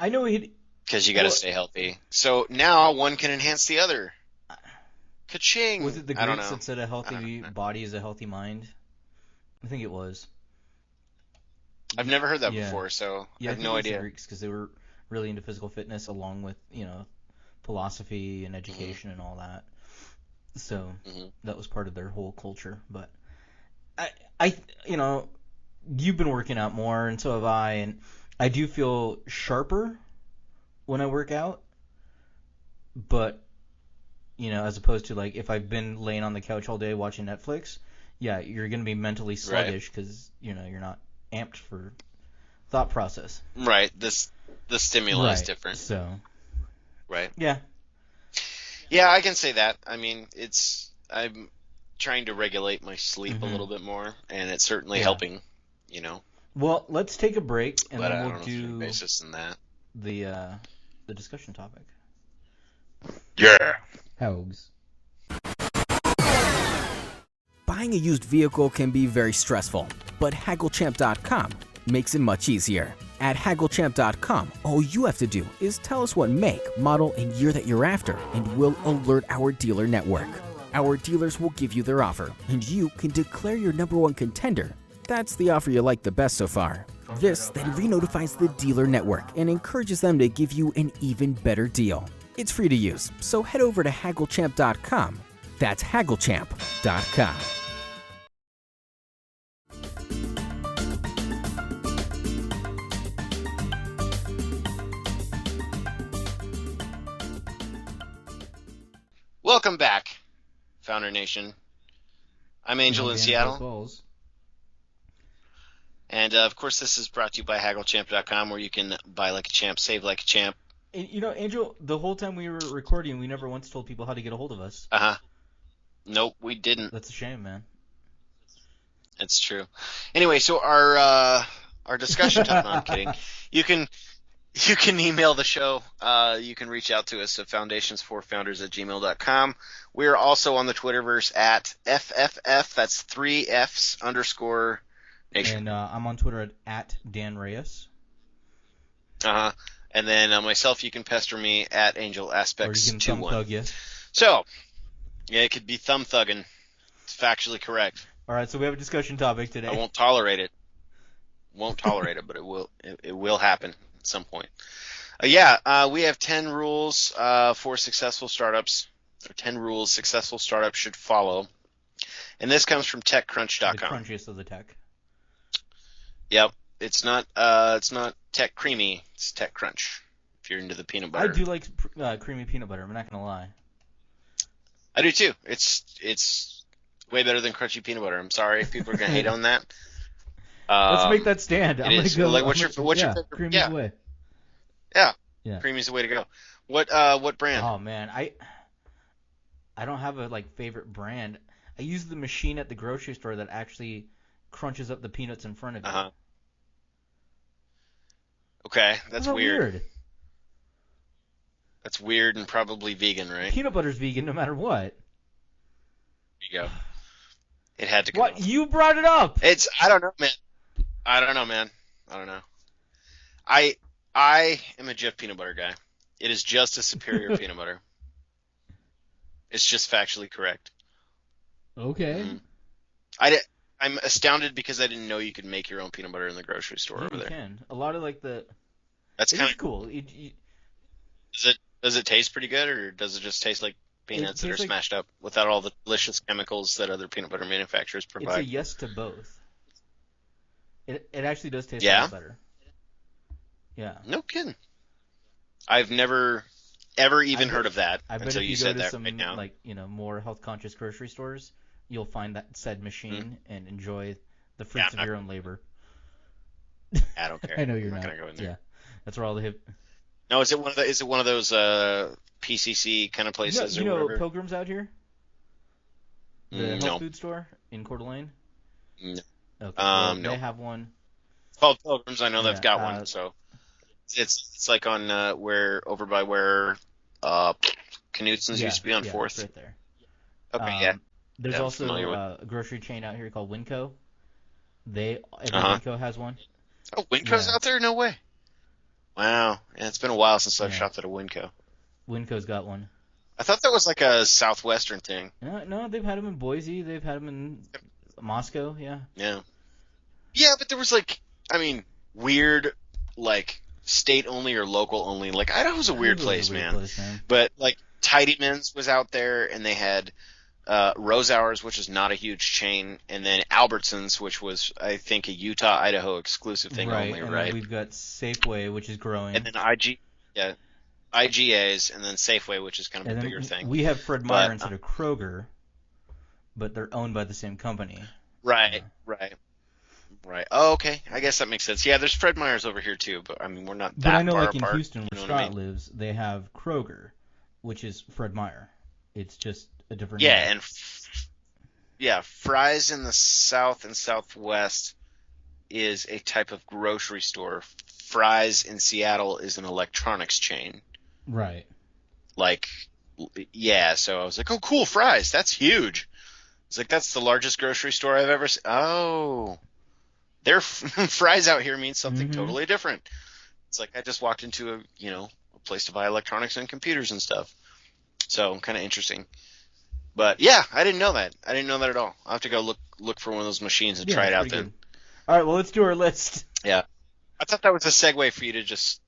I know because you got to stay healthy. So now one can enhance the other. Ka-ching! Was it the Greeks that said a healthy body is a healthy mind? I think it was. I've never heard that before, so I have no idea. The Greeks, because they were really into physical fitness along with philosophy and education and all that. So that was part of their whole culture. But I you've been working out more, and so have I, and I do feel sharper when I work out. But as opposed to like if I've been laying on the couch all day watching Netflix, yeah, you're going to be mentally sluggish because you're not amped for thought process. Right. The stimuli is different. So. Right. Yeah. Yeah, I can say that. I mean, I'm trying to regulate my sleep a little bit more, and it's certainly helping. Well, let's take a break, and but then I we'll don't know if do there's basis in that. the discussion topic. Yeah. Hogs. Buying a used vehicle can be very stressful, but HaggleChamp.com makes it much easier. At HaggleChamp.com, all you have to do is tell us what make, model, and year that you're after, and we'll alert our dealer network. Our dealers will give you their offer, and you can declare your #1 contender. That's the offer you like the best so far. This then re-notifies the dealer network and encourages them to give you an even better deal. It's free to use, so head over to HaggleChamp.com. That's HaggleChamp.com. Welcome back, Founder Nation. I'm Angel in Seattle. And, of course, this is brought to you by HaggleChamp.com, where you can buy like a champ, save like a champ. Angel, the whole time we were recording, we never once told people how to get a hold of us. Uh-huh. Nope, we didn't. That's a shame, man. It's true. Anyway, so our discussion topic, no, I'm kidding. You can email the show. You can reach out to us at foundationsforfounders@gmail.com. We're also on the Twitterverse at FFF, that's 3 Fs _ Nation. And I'm on Twitter at Dan Reyes. Uh-huh. And then myself, you can pester me at AngelAspects21. Or you can thumb thug you. So, yeah, it could be thumb thugging. It's factually correct. All right, so we have a discussion topic today. I won't tolerate it. Won't tolerate it, but it will happen at some point. We have 10 rules for successful startups. Or 10 rules successful startups should follow. And this comes from TechCrunch.com. The crunchiest of the tech. Yep. It's not Tech Creamy. It's TechCrunch. If you're into the peanut butter. I do like creamy peanut butter. I'm not gonna lie. I do too. It's way better than crunchy peanut butter. I'm sorry if people are gonna hate on that. Let's make that stand. I'm gonna go. Like, what's your favorite? Creamy's the way. Yeah. Yeah. Creamy's the way to go. What brand? Oh man, I don't have a favorite brand. I use the machine at the grocery store that actually crunches up the peanuts in front of you. Uh-huh. Okay, that's weird. That's weird and probably vegan, right? Peanut butter's vegan no matter what. There you go. It had to come. What? You brought it up. I don't know, man. I don't know. I am a Jif peanut butter guy. It is just a superior peanut butter. It's just factually correct. Okay. Mm-hmm. I'm astounded because I didn't know you could make your own peanut butter in the grocery store over there. You can. A lot of That's kind of cool. Does it taste pretty good, or does it just taste like peanuts that are smashed up without all the delicious chemicals that other peanut butter manufacturers provide? It's a yes to both. It actually does taste a lot better. Yeah. No kidding. I've never ever even heard of that until you said that right now. More health conscious grocery stores, you'll find that said machine and enjoy the fruits of your own labor. I don't care. I know you're not not gonna go in there. Yeah, that's where all the hip. No, is it one of those PCC kind of places? You know whatever? Pilgrims out here? The health food store in Coeur d'Alene? No. Okay. No. They have one. It's called Pilgrims. I know they've got one. So it's like on over by where Knutson's used to be on 4th. Right there. Okay, There's also a grocery chain out here called Winco. Winco has one. Oh, Winco's out there? No way. Wow. Yeah, it's been a while since I've shopped at a Winco. Winco's got one. I thought that was like a Southwestern thing. No, they've had them in Boise. They've had them in Moscow, yeah. Yeah. Yeah, but there was weird, state-only or local-only. Idaho's a weird place, man. But, Tidyman's was out there, and they had Rose Hours, which is not a huge chain, and then Albertsons, which was, I think, a Utah-Idaho exclusive thing only, right? And then we've got Safeway, which is growing. And then IG, yeah. IGAs, and then Safeway, which is kind of And a then bigger thing. we have Fred Meyer But, instead of Kroger, but they're owned by the same company. Right. Oh, okay. I guess that makes sense. Yeah, there's Fred Meyer's over here too, but I mean we're not that But I know, far like in apart. Houston, where you know Scott what I mean? lives, they have Kroger, which is Fred Meyer. It's just a different Yeah, name. and Fry's in the South and Southwest is a type of grocery store. Fry's in Seattle is an electronics chain. Right. Like, yeah. So I was like, oh, cool, Fry's. That's huge. It's like that's the largest grocery store I've ever seen. Oh, their Fry's out here means something totally different. It's like I just walked into a place to buy electronics and computers and stuff. So kind of interesting. But yeah, I didn't know that. I didn't know that at all. I'll have to go look for one of those machines and try it out then. Good. All right, well, let's do our list. Yeah. I thought that was a segue for you to just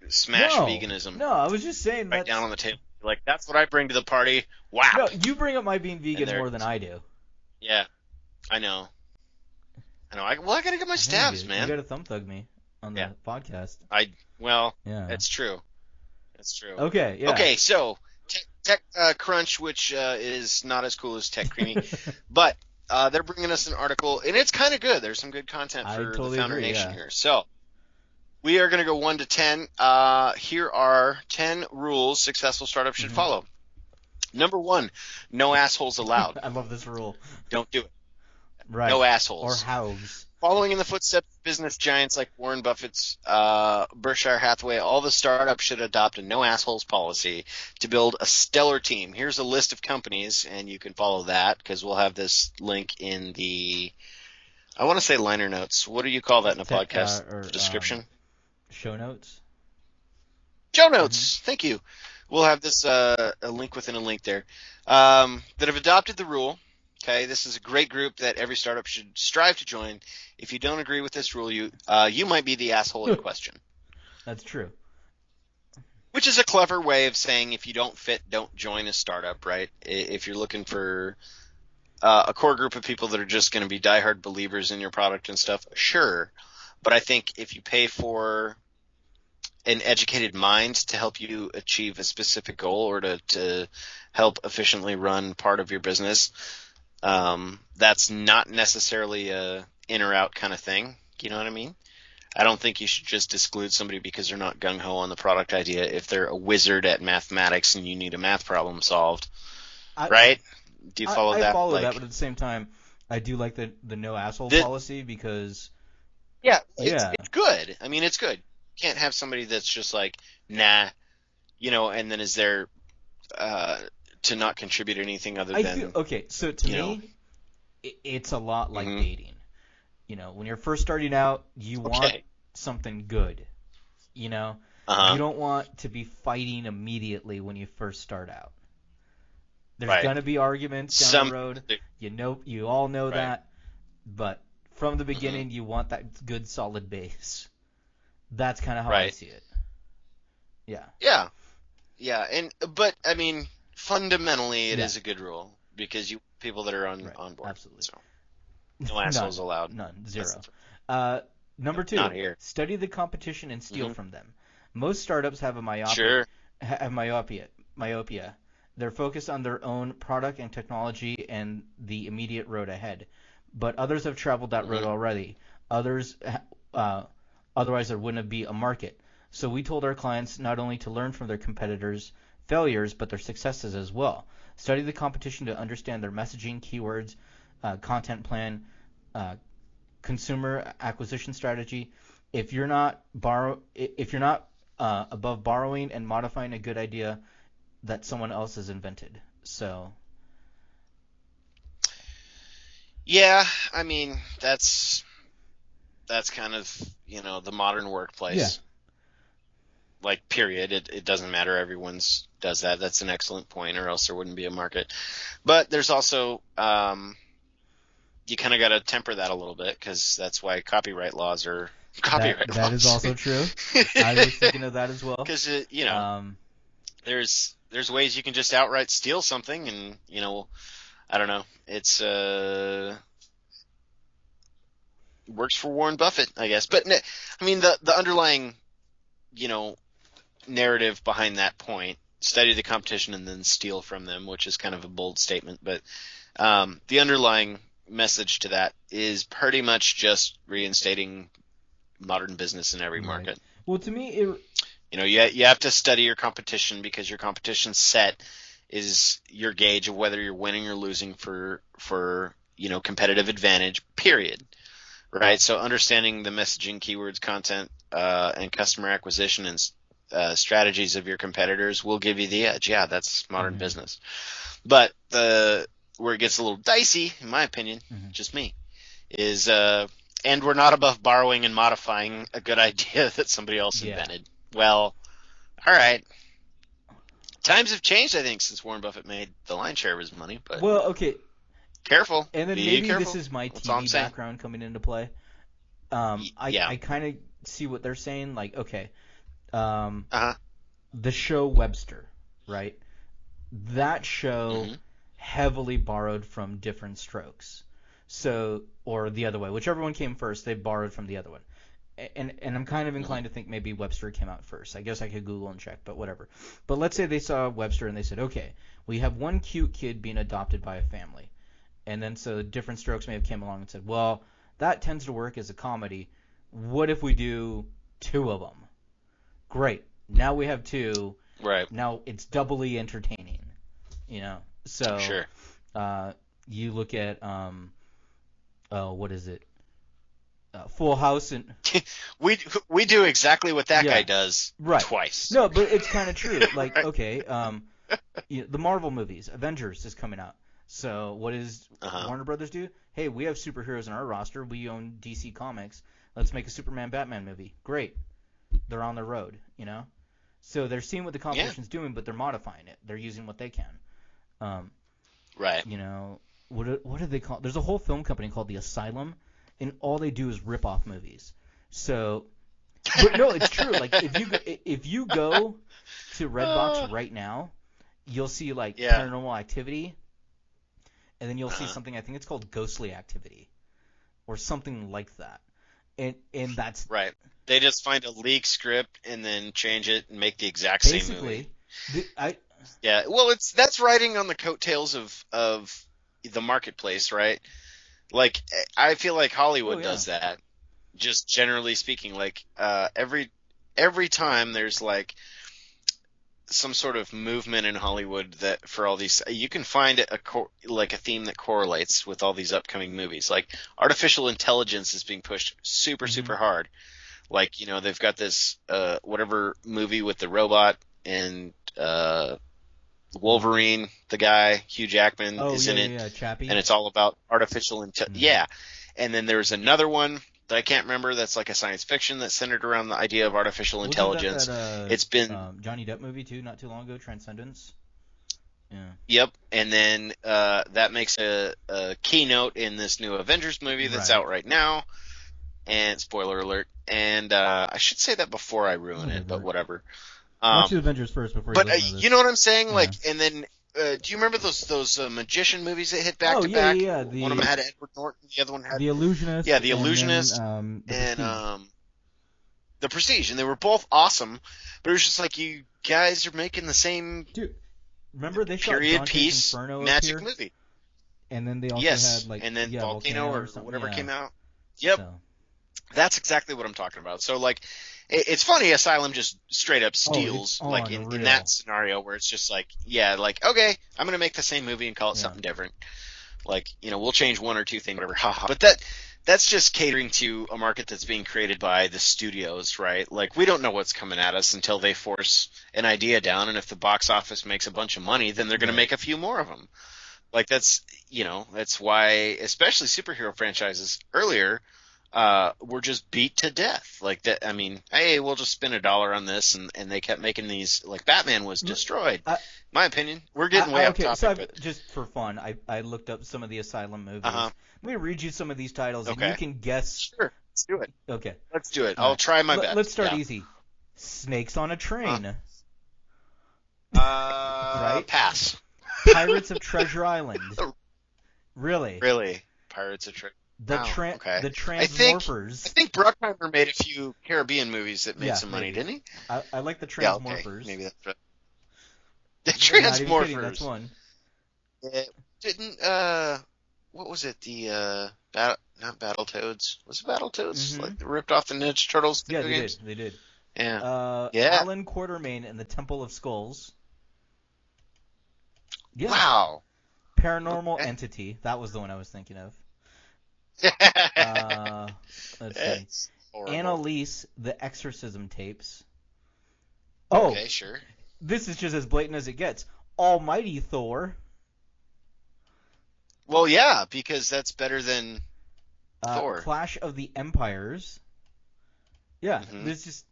smash veganism. No, I was just saying right down on the table. Like, that's what I bring to the party. Wow. No, you bring up my being vegan more than I do. Yeah, I know. I gotta get my stabs, man. You gotta thumb thug me on the podcast. That's true. That's true. Okay, yeah. Okay, so Tech Crunch, which is not as cool as Tech Creamy, but they're bringing us an article, and it's kind of good. There's some good content for the Founder Nation here. So we are going to go 1 to 10. Here are 10 rules successful startups should follow. Number 1, no assholes allowed. I love this rule. Don't do it. Right. No assholes. Or house. Following in the footsteps of business giants like Warren Buffett's Berkshire Hathaway, all the startups should adopt a no assholes policy to build a stellar team. Here's a list of companies, and you can follow that because we'll have this link in the, I want to say liner notes. What do you call that in a podcast or, description? Show notes. Show notes. Thank you. We'll have this a link within a link there that have adopted the rule. Okay, this is a great group that every startup should strive to join. If you don't agree with this rule, you might be the asshole in question. That's true. Which is a clever way of saying if you don't fit, don't join a startup, right? If you're looking for a core group of people that are just going to be diehard believers in your product and stuff, sure. But I think if you pay for an educated mind to help you achieve a specific goal or to help efficiently run part of your business, that's not necessarily a in or out kind of thing. You know what I mean? I don't think you should just exclude somebody because they're not gung-ho on the product idea if they're a wizard at mathematics and you need a math problem solved. Right? Do you follow that? I follow that, but at the same time, I do like the no asshole policy because... Yeah, it's good. I mean, it's good. You can't have somebody that's just like, nah, and then is there to not contribute anything other than... Okay, so to me, it's a lot like dating. When you're first starting out, you want something good. You don't want to be fighting immediately when you first start out. There's going to be arguments down the road. You all know that. But from the beginning, you want that good, solid base. That's kind of how I see it. Yeah. Yeah. Yeah, but I mean, fundamentally, it is a good rule because you people that are on board. Absolutely. So, no assholes allowed. None. Zero. Number 2, not here. Study the competition and steal from them. Most startups have a myopia. They're focused on their own product and technology and the immediate road ahead. But others have traveled that road already. Others, otherwise there wouldn't be a market. So we told our clients not only to learn from their competitors' failures, but their successes as well. Study the competition to understand their messaging, keywords, content plan, consumer acquisition strategy. If you're not above borrowing and modifying a good idea that someone else has invented. So. Yeah, I mean that's kind of the modern workplace. Yeah. Like period. It doesn't matter. Everyone's does that. That's an excellent point, or else there wouldn't be a market. But there's also you kind of got to temper that a little bit because that's why copyright laws are copyright laws. That is also true. I was thinking of that as well. Because there's ways you can just outright steal something, and I don't know. It's works for Warren Buffett, I guess. But I mean, the underlying narrative behind that point. Study the competition and then steal from them, which is kind of a bold statement, but the underlying message to that is pretty much just reinstating modern business in every market. Well, to me, you have to study your competition because your competition set is your gauge of whether you're winning or losing for competitive advantage, period. Right? So understanding the messaging, keywords, content, and customer acquisition and strategies of your competitors will give you the edge. Yeah, that's modern business. But where it gets a little dicey, in my opinion, just me, is and we're not above borrowing and modifying a good idea that somebody else invented. Well, all right. Times have changed, I think, since Warren Buffett made the lion's share of his money. But okay. Careful. And then Be maybe careful. this is my TV background coming into play. I kind of see what they're saying. Like, okay, the show Webster, right? That show heavily borrowed from Different Strokes. So, or the other way, whichever one came first, they borrowed from the other one. And I'm kind of inclined to think maybe Webster came out first. I guess I could Google and check, but whatever. But let's say they saw Webster and they said, okay, we have one cute kid being adopted by a family. And then so Different Strokes may have came along and said, well, that tends to work as a comedy. What if we do 2 of them? Great. Now we have 2. Right. Now it's doubly entertaining. So sure. You look at what is it? Full House and we do exactly what that guy does twice. No, but it's kind of true. Like, okay, the Marvel movies, Avengers is coming out. So what does Warner Brothers do? Hey, we have superheroes in our roster. We own DC Comics. Let's make a Superman Batman movie. Great. They're on the road, So they're seeing what the competition's doing, but they're modifying it. They're using what they can. Right. What do they call? There's a whole film company called The Asylum, and all they do is rip off movies. So, but no, it's true. Like if you go to Redbox right now, you'll see like Paranormal Activity, and then you'll see something. I think it's called Ghostly Activity, or something like that. And that's right. They just find a leaked script and then change it and make the exact same movie. Yeah, well, that's riding on the coattails of the marketplace, right? Like, I feel like Hollywood does that. Just generally speaking, like every time there's like some sort of movement in Hollywood that for all these, you can find a theme that correlates with all these upcoming movies. Like artificial intelligence is being pushed super hard. Like, they've got this whatever movie with the robot and Wolverine, the guy, Hugh Jackman is in it. Chappie. And it's all about artificial intelligence. Yeah. And then there's another one that I can't remember that's like a science fiction that's centered around the idea of artificial intelligence. It's been Johnny Depp movie too, not too long ago, Transcendence. Yeah. Yep. And then that makes a keynote in this new Avengers movie that's out right now. And spoiler alert. And I should say that before I ruin it, but whatever. Watch the Avengers first before you listen to this. You know what I'm saying? Yeah. Like, and then do you remember those magician movies that hit back to back? Yeah. One of them had Edward Norton, the other one had The Illusionist. Yeah, The Illusionist and The Prestige, and they were both awesome. But it was just like, you guys are making the same remember they shot period Dante's piece Inferno magic movie. And then they also had like and then Volcano or whatever came out. Yep. So. That's exactly what I'm talking about. So, like, it's funny, Asylum just straight up steals, like, in that scenario where it's just like, okay, I'm going to make the same movie and call it something different. Like, we'll change one or two things, whatever, haha. But that's just catering to a market that's being created by the studios, right? Like, we don't know what's coming at us until they force an idea down, and if the box office makes a bunch of money, then they're going to make a few more of them. Like, that's why, especially superhero franchises earlier, were just beat to death. Like that. I mean, hey, we'll just spend $1 on this, and they kept making these. Like Batman was destroyed. My opinion. We're getting way off topic. So just for fun, I looked up some of the Asylum movies. Let me read you some of these titles, and you can guess. Sure, let's do it. Okay, let's do it. I'll try my best. Let's start easy. Snakes on a Train. Right. Pass. Pirates of Treasure Island. Really? Really. Pirates of Treasure. The okay. the I think Transmorphers. Bruckheimer made a few Caribbean movies that made Yeah, some money, maybe. didn't he? I like the Yeah, okay. Transmorphers. Maybe that's right. The Not even kidding, that's Transmorphers. one. It didn't what was it? The not Battletoads. Was it Battletoads? Like they ripped off the Ninja Turtles Yeah, video they games? did. They did. Yeah. Alan Quartermain and the Temple of Skulls. Yeah. Wow. Paranormal Okay. Entity. That was the one I was thinking of. Let's see. It's horrible. Annalise, the Exorcism tapes. Oh, Okay, sure. this is just as blatant as it gets. Almighty Thor. Well, yeah, because that's better than Thor. Clash of the Empires. Yeah, This just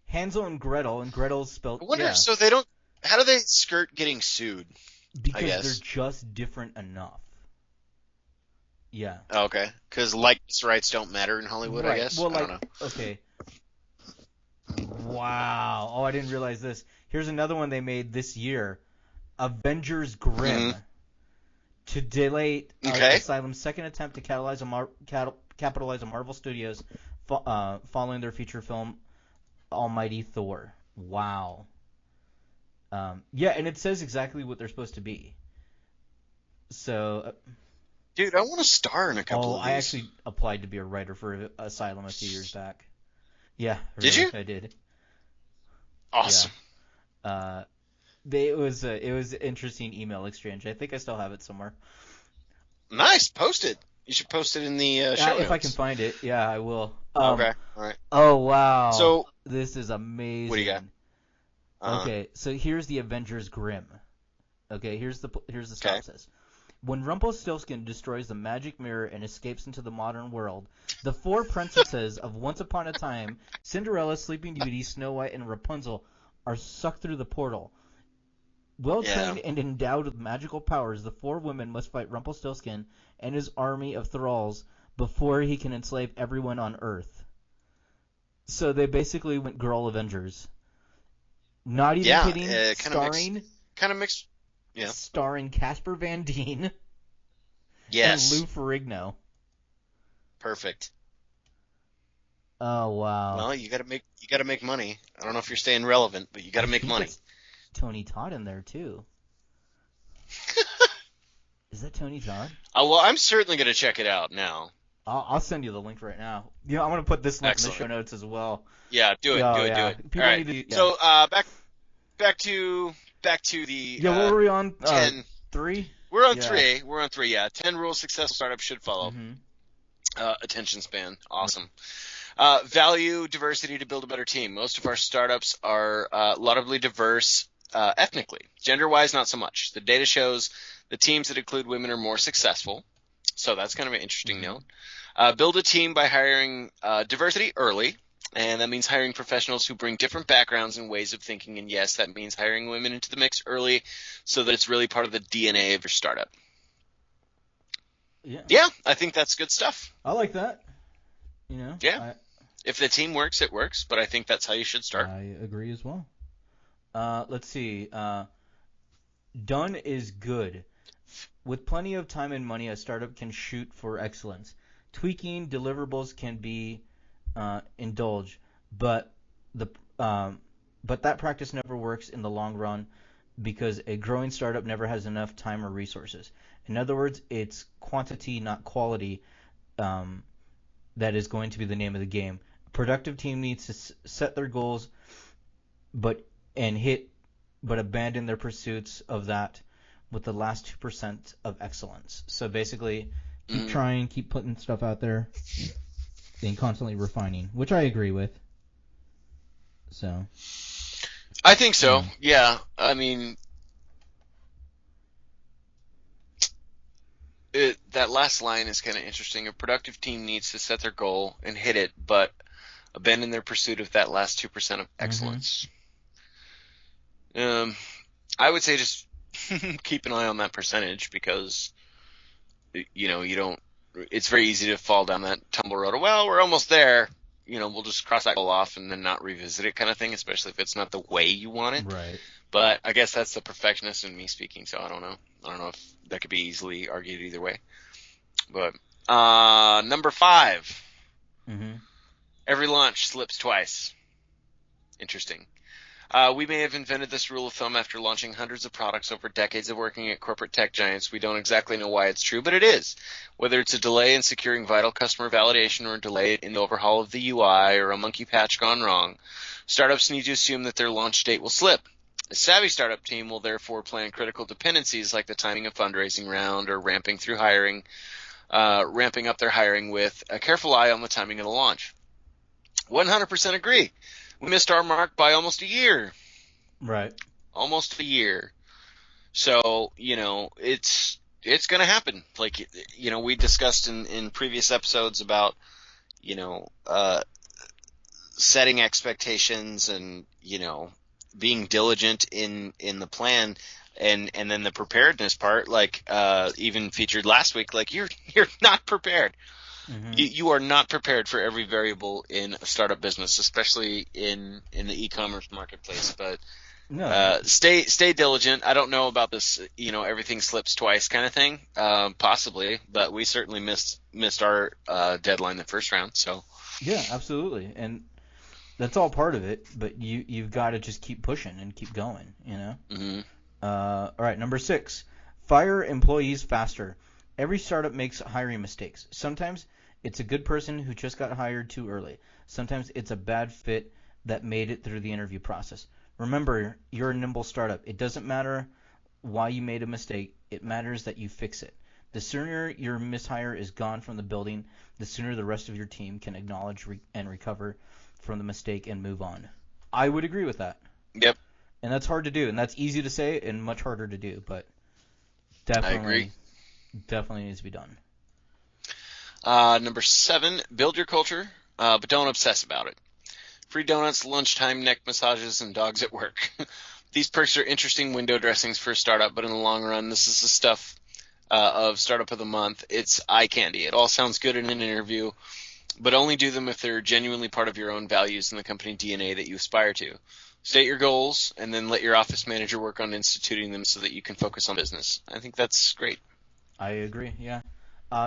Hansel and Gretel's spelled. I wonder. Yeah, So they don't. How do they skirt getting sued? because guess. they're just different enough. Yeah. Oh, okay, because likeness rights don't matter in Hollywood. Right. I guess. Well, I don't know. okay. Wow. Oh, I didn't realize this. Here's another one they made this year. Avengers Grimm. To delay Okay. Asylum's second attempt to capitalize on Marvel Studios following their feature film Almighty Thor. Wow. Yeah, and it says exactly what they're supposed to be. So, Dude, I want to star in a couple of these. I actually applied to be a writer for Asylum a few years back. Yeah. Did really, you? I did. Awesome. It was an interesting email exchange. I think I still have it somewhere. Nice. Post it. You should post it in the show notes. If I can find it, yeah, I will. Okay. All right. Oh wow. So this is amazing. what do you got? Okay, so here's the Avengers Grimm. Okay, here's the synopsis. When Rumpelstiltskin destroys the magic mirror and escapes into the modern world, the four princesses of Once Upon a Time, Cinderella, Sleeping Beauty, Snow White, and Rapunzel, are sucked through the portal. Well-trained and endowed with magical powers, the four women must fight Rumpelstiltskin and his army of thralls before he can enslave everyone on Earth. So they basically went Girl Avengers. Not even kidding. Starring Casper Van Dien. Yes. And Lou Ferrigno. Perfect. Oh wow. Well, you gotta make money. I don't know if you're staying relevant, but you gotta make money. Tony Todd in there too. Is that Tony Todd? Oh well, I'm certainly gonna check it out now. I'll send you the link right now. Yeah, I'm gonna put this link in the show notes as well. Yeah, do it. Do it. People All right. need to, So back to the. Yeah, what were we on? 10. 3. We're on 3. We're on 3. Yeah, 10 rules successful startups should follow. Attention span, awesome. Value diversity to build a better team. Most of our startups are laudably diverse ethnically. Gender-wise, not so much. The data shows the teams that include women are more successful. So that's kind of an interesting note. Build a team by hiring diversity early. And that means hiring professionals who bring different backgrounds and ways of thinking. And yes, that means hiring women into the mix early so that it's really part of the DNA of your startup. Yeah, I think that's good stuff. I like that. Yeah. If the team works, it works. But I think that's how you should start. I agree as well. Let's see. Done is good. With plenty of time and money, a startup can shoot for excellence. Tweaking deliverables can be indulge, but that practice never works in the long run because a growing startup never has enough time or resources. In other words, it's quantity, not quality, that is going to be the name of the game. A productive team needs to set their goals, but abandon their pursuits of that with the last 2% of excellence. So basically, keep trying, keep putting stuff out there. And constantly refining, which I agree with. So. I think so. Yeah. I mean, that last line is kind of interesting. A productive team needs to set their goal and hit it, but abandon their pursuit of that last 2% of excellence. I would say just keep an eye on that percentage because, you don't. It's very easy to fall down that tumble road. Well, we're almost there. We'll just cross that goal off and then not revisit it kind of thing, especially if it's not the way you want it. Right. But I guess that's the perfectionist in me speaking, so I don't know. I don't know if that could be easily argued either way. But Number 5. Mm-hmm. Every launch slips twice. Interesting. We may have invented this rule of thumb after launching hundreds of products over decades of working at corporate tech giants. We don't exactly know why it's true, but it is. Whether it's a delay in securing vital customer validation or a delay in the overhaul of the UI or a monkey patch gone wrong, startups need to assume that their launch date will slip. A savvy startup team will therefore plan critical dependencies like the timing of fundraising round or ramping up their hiring with a careful eye on the timing of the launch. 100% agree. We missed our mark by almost a year. Right. Almost a year. So, it's going to happen. Like, we discussed in previous episodes about, setting expectations and, being diligent in the plan. And then the preparedness part, like even featured last week, like you're not prepared. Mm-hmm. You are not prepared for every variable in a startup business, especially in the e-commerce marketplace. But no. Stay diligent. I don't know about this, everything slips twice kind of thing, possibly, but we certainly missed our deadline the first round. So yeah, absolutely, and that's all part of it. But you've got to just keep pushing and keep going. Mm-hmm. All right, number 6, fire employees faster. Every startup makes hiring mistakes. Sometimes it's a good person who just got hired too early. Sometimes it's a bad fit that made it through the interview process. Remember, you're a nimble startup. It doesn't matter why you made a mistake. It matters that you fix it. The sooner your mishire is gone from the building, the sooner the rest of your team can acknowledge and recover from the mistake and move on. I would agree with that. Yep. And that's hard to do, and that's easy to say and much harder to do, but definitely, I agree. Definitely needs to be done. Number 7, build your culture, but don't obsess about it. Free donuts, lunchtime neck massages, and dogs at work. These perks are interesting window dressings for a startup, but in the long run, this is the stuff of Startup of the Month. It's eye candy. It all sounds good in an interview, but only do them if they're genuinely part of your own values and the company DNA that you aspire to. State your goals, and then let your office manager work on instituting them so that you can focus on business. I think that's great. I agree, yeah.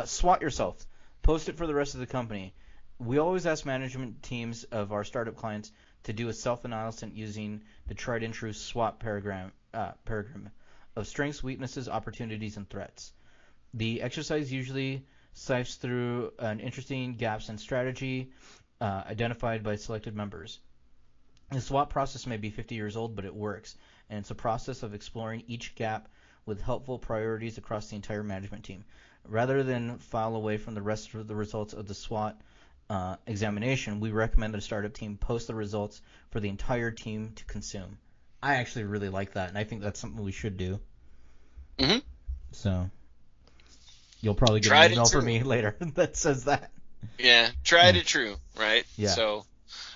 SWOT yourself. Post it for the rest of the company. We always ask management teams of our startup clients to do a self-analysis using the tried and true SWOT paradigm of strengths, weaknesses, opportunities, and threats. The exercise usually sifts through an interesting gaps in strategy identified by selected members. The SWOT process may be 50 years old, but it works, and it's a process of exploring each gap with helpful priorities across the entire management team. Rather than file away from the rest of the results of the SWOT examination, we recommend that a startup team post the results for the entire team to consume. I actually really like that, and I think that's something we should do. Mm-hmm. So you'll probably get an email from me later that says that. Yeah, tried it true, right? Yeah. So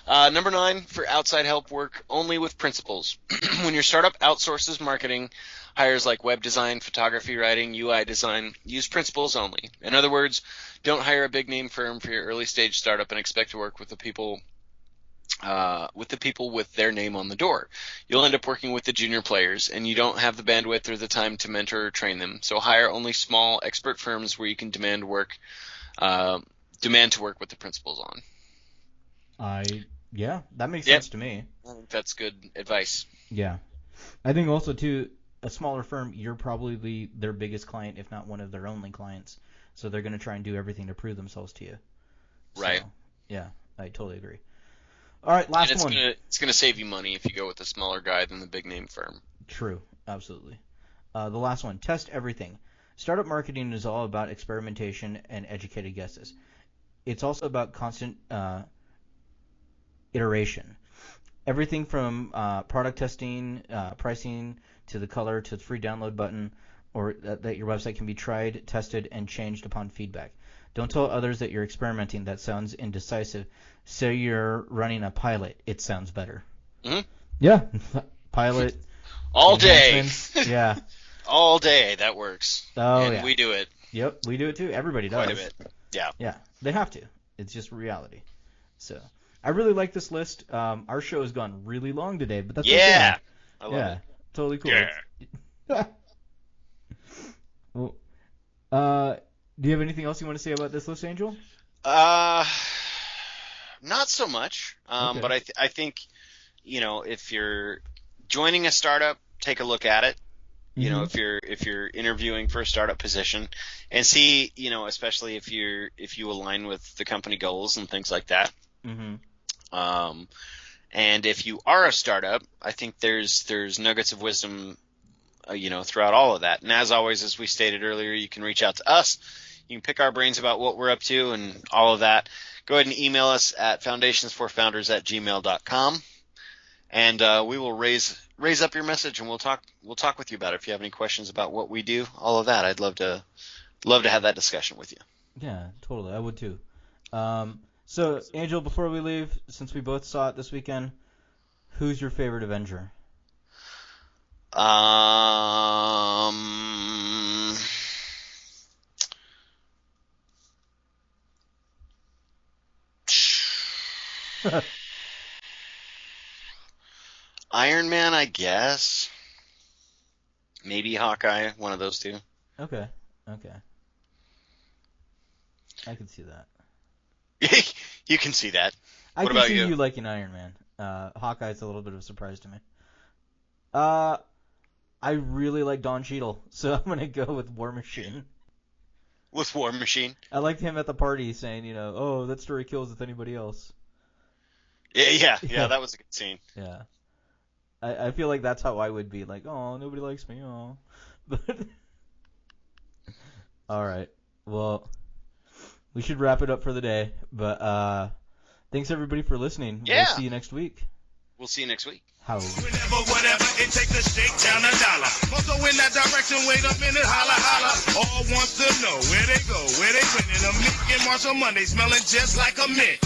number 9, for outside help, work only with principals. When your startup outsources marketing, hires like web design, photography, writing, UI design, use principals only. In other words, don't hire a big name firm for your early stage startup and expect to work with the people with their name on the door. You'll end up working with the junior players, and you don't have the bandwidth or the time to mentor or train them. So hire only small expert firms where you can demand to work with the principals on. Yeah, that makes sense to me. I think that's good advice. Yeah. I think also, too, a smaller firm, you're probably their biggest client, if not one of their only clients. So they're going to try and do everything to prove themselves to you. Right. So, yeah, I totally agree. All right, last one. It's going to save you money if you go with a smaller guy than the big name firm. True, absolutely. The last one, test everything. Startup marketing is all about experimentation and educated guesses. It's also about constant iteration. Everything from product testing, pricing, to the color, to the free download button, or that your website can be tried, tested, and changed upon feedback. Don't tell others that you're experimenting. That sounds indecisive. Say you're running a pilot. It sounds better. Mm-hmm. Yeah, pilot. All day. Yeah. All day. That works. Oh, and yeah. we do it. Yep, we do it too. Everybody does. Quite a bit. Yeah. Yeah, they have to. It's just reality. So, I really like this list. Our show has gone really long today, but that's yeah. okay. I love it. Totally cool. Yeah. Well, Do you have anything else you want to say about this list, Angel? Not so much. Okay. But I think, if you're joining a startup, take a look at it. If you're interviewing for a startup position, and see, especially if you align with the company goals and things like that. Mm-hmm. And if you are a startup, I think there's nuggets of wisdom, throughout all of that. And as always, as we stated earlier, you can reach out to us. You can pick our brains about what we're up to and all of that. Go ahead and email us at foundationsforfounders@gmail.com, and we will raise up your message, and we'll talk with you about it. If you have any questions about what we do, all of that, I'd love to have that discussion with you. Yeah, totally. I would too. So, Angel, before we leave, since we both saw it this weekend, who's your favorite Avenger? Iron Man, I guess. Maybe Hawkeye, one of those two. Okay. I can see that. You can see that. I What can about see you? you liking Iron Man. Hawkeye's a little bit of a surprise to me. I really like Don Cheadle, so I'm gonna go with War Machine. With War Machine? I liked him at the party saying, oh, that story kills with anybody else. Yeah, that was a good scene. Yeah. I feel like that's how I would be, like, oh, nobody likes me, oh. But all right. Well, we should wrap it up for the day, but thanks everybody for listening. Yeah. We'll see you next week. We'll see you next week. How? Whatever, it takes a shake down $1. Must go in that direction, wait a minute, holla, holla. All wants to know where they go, where they winning. A Mick and Marshall Monday smelling just like a mint.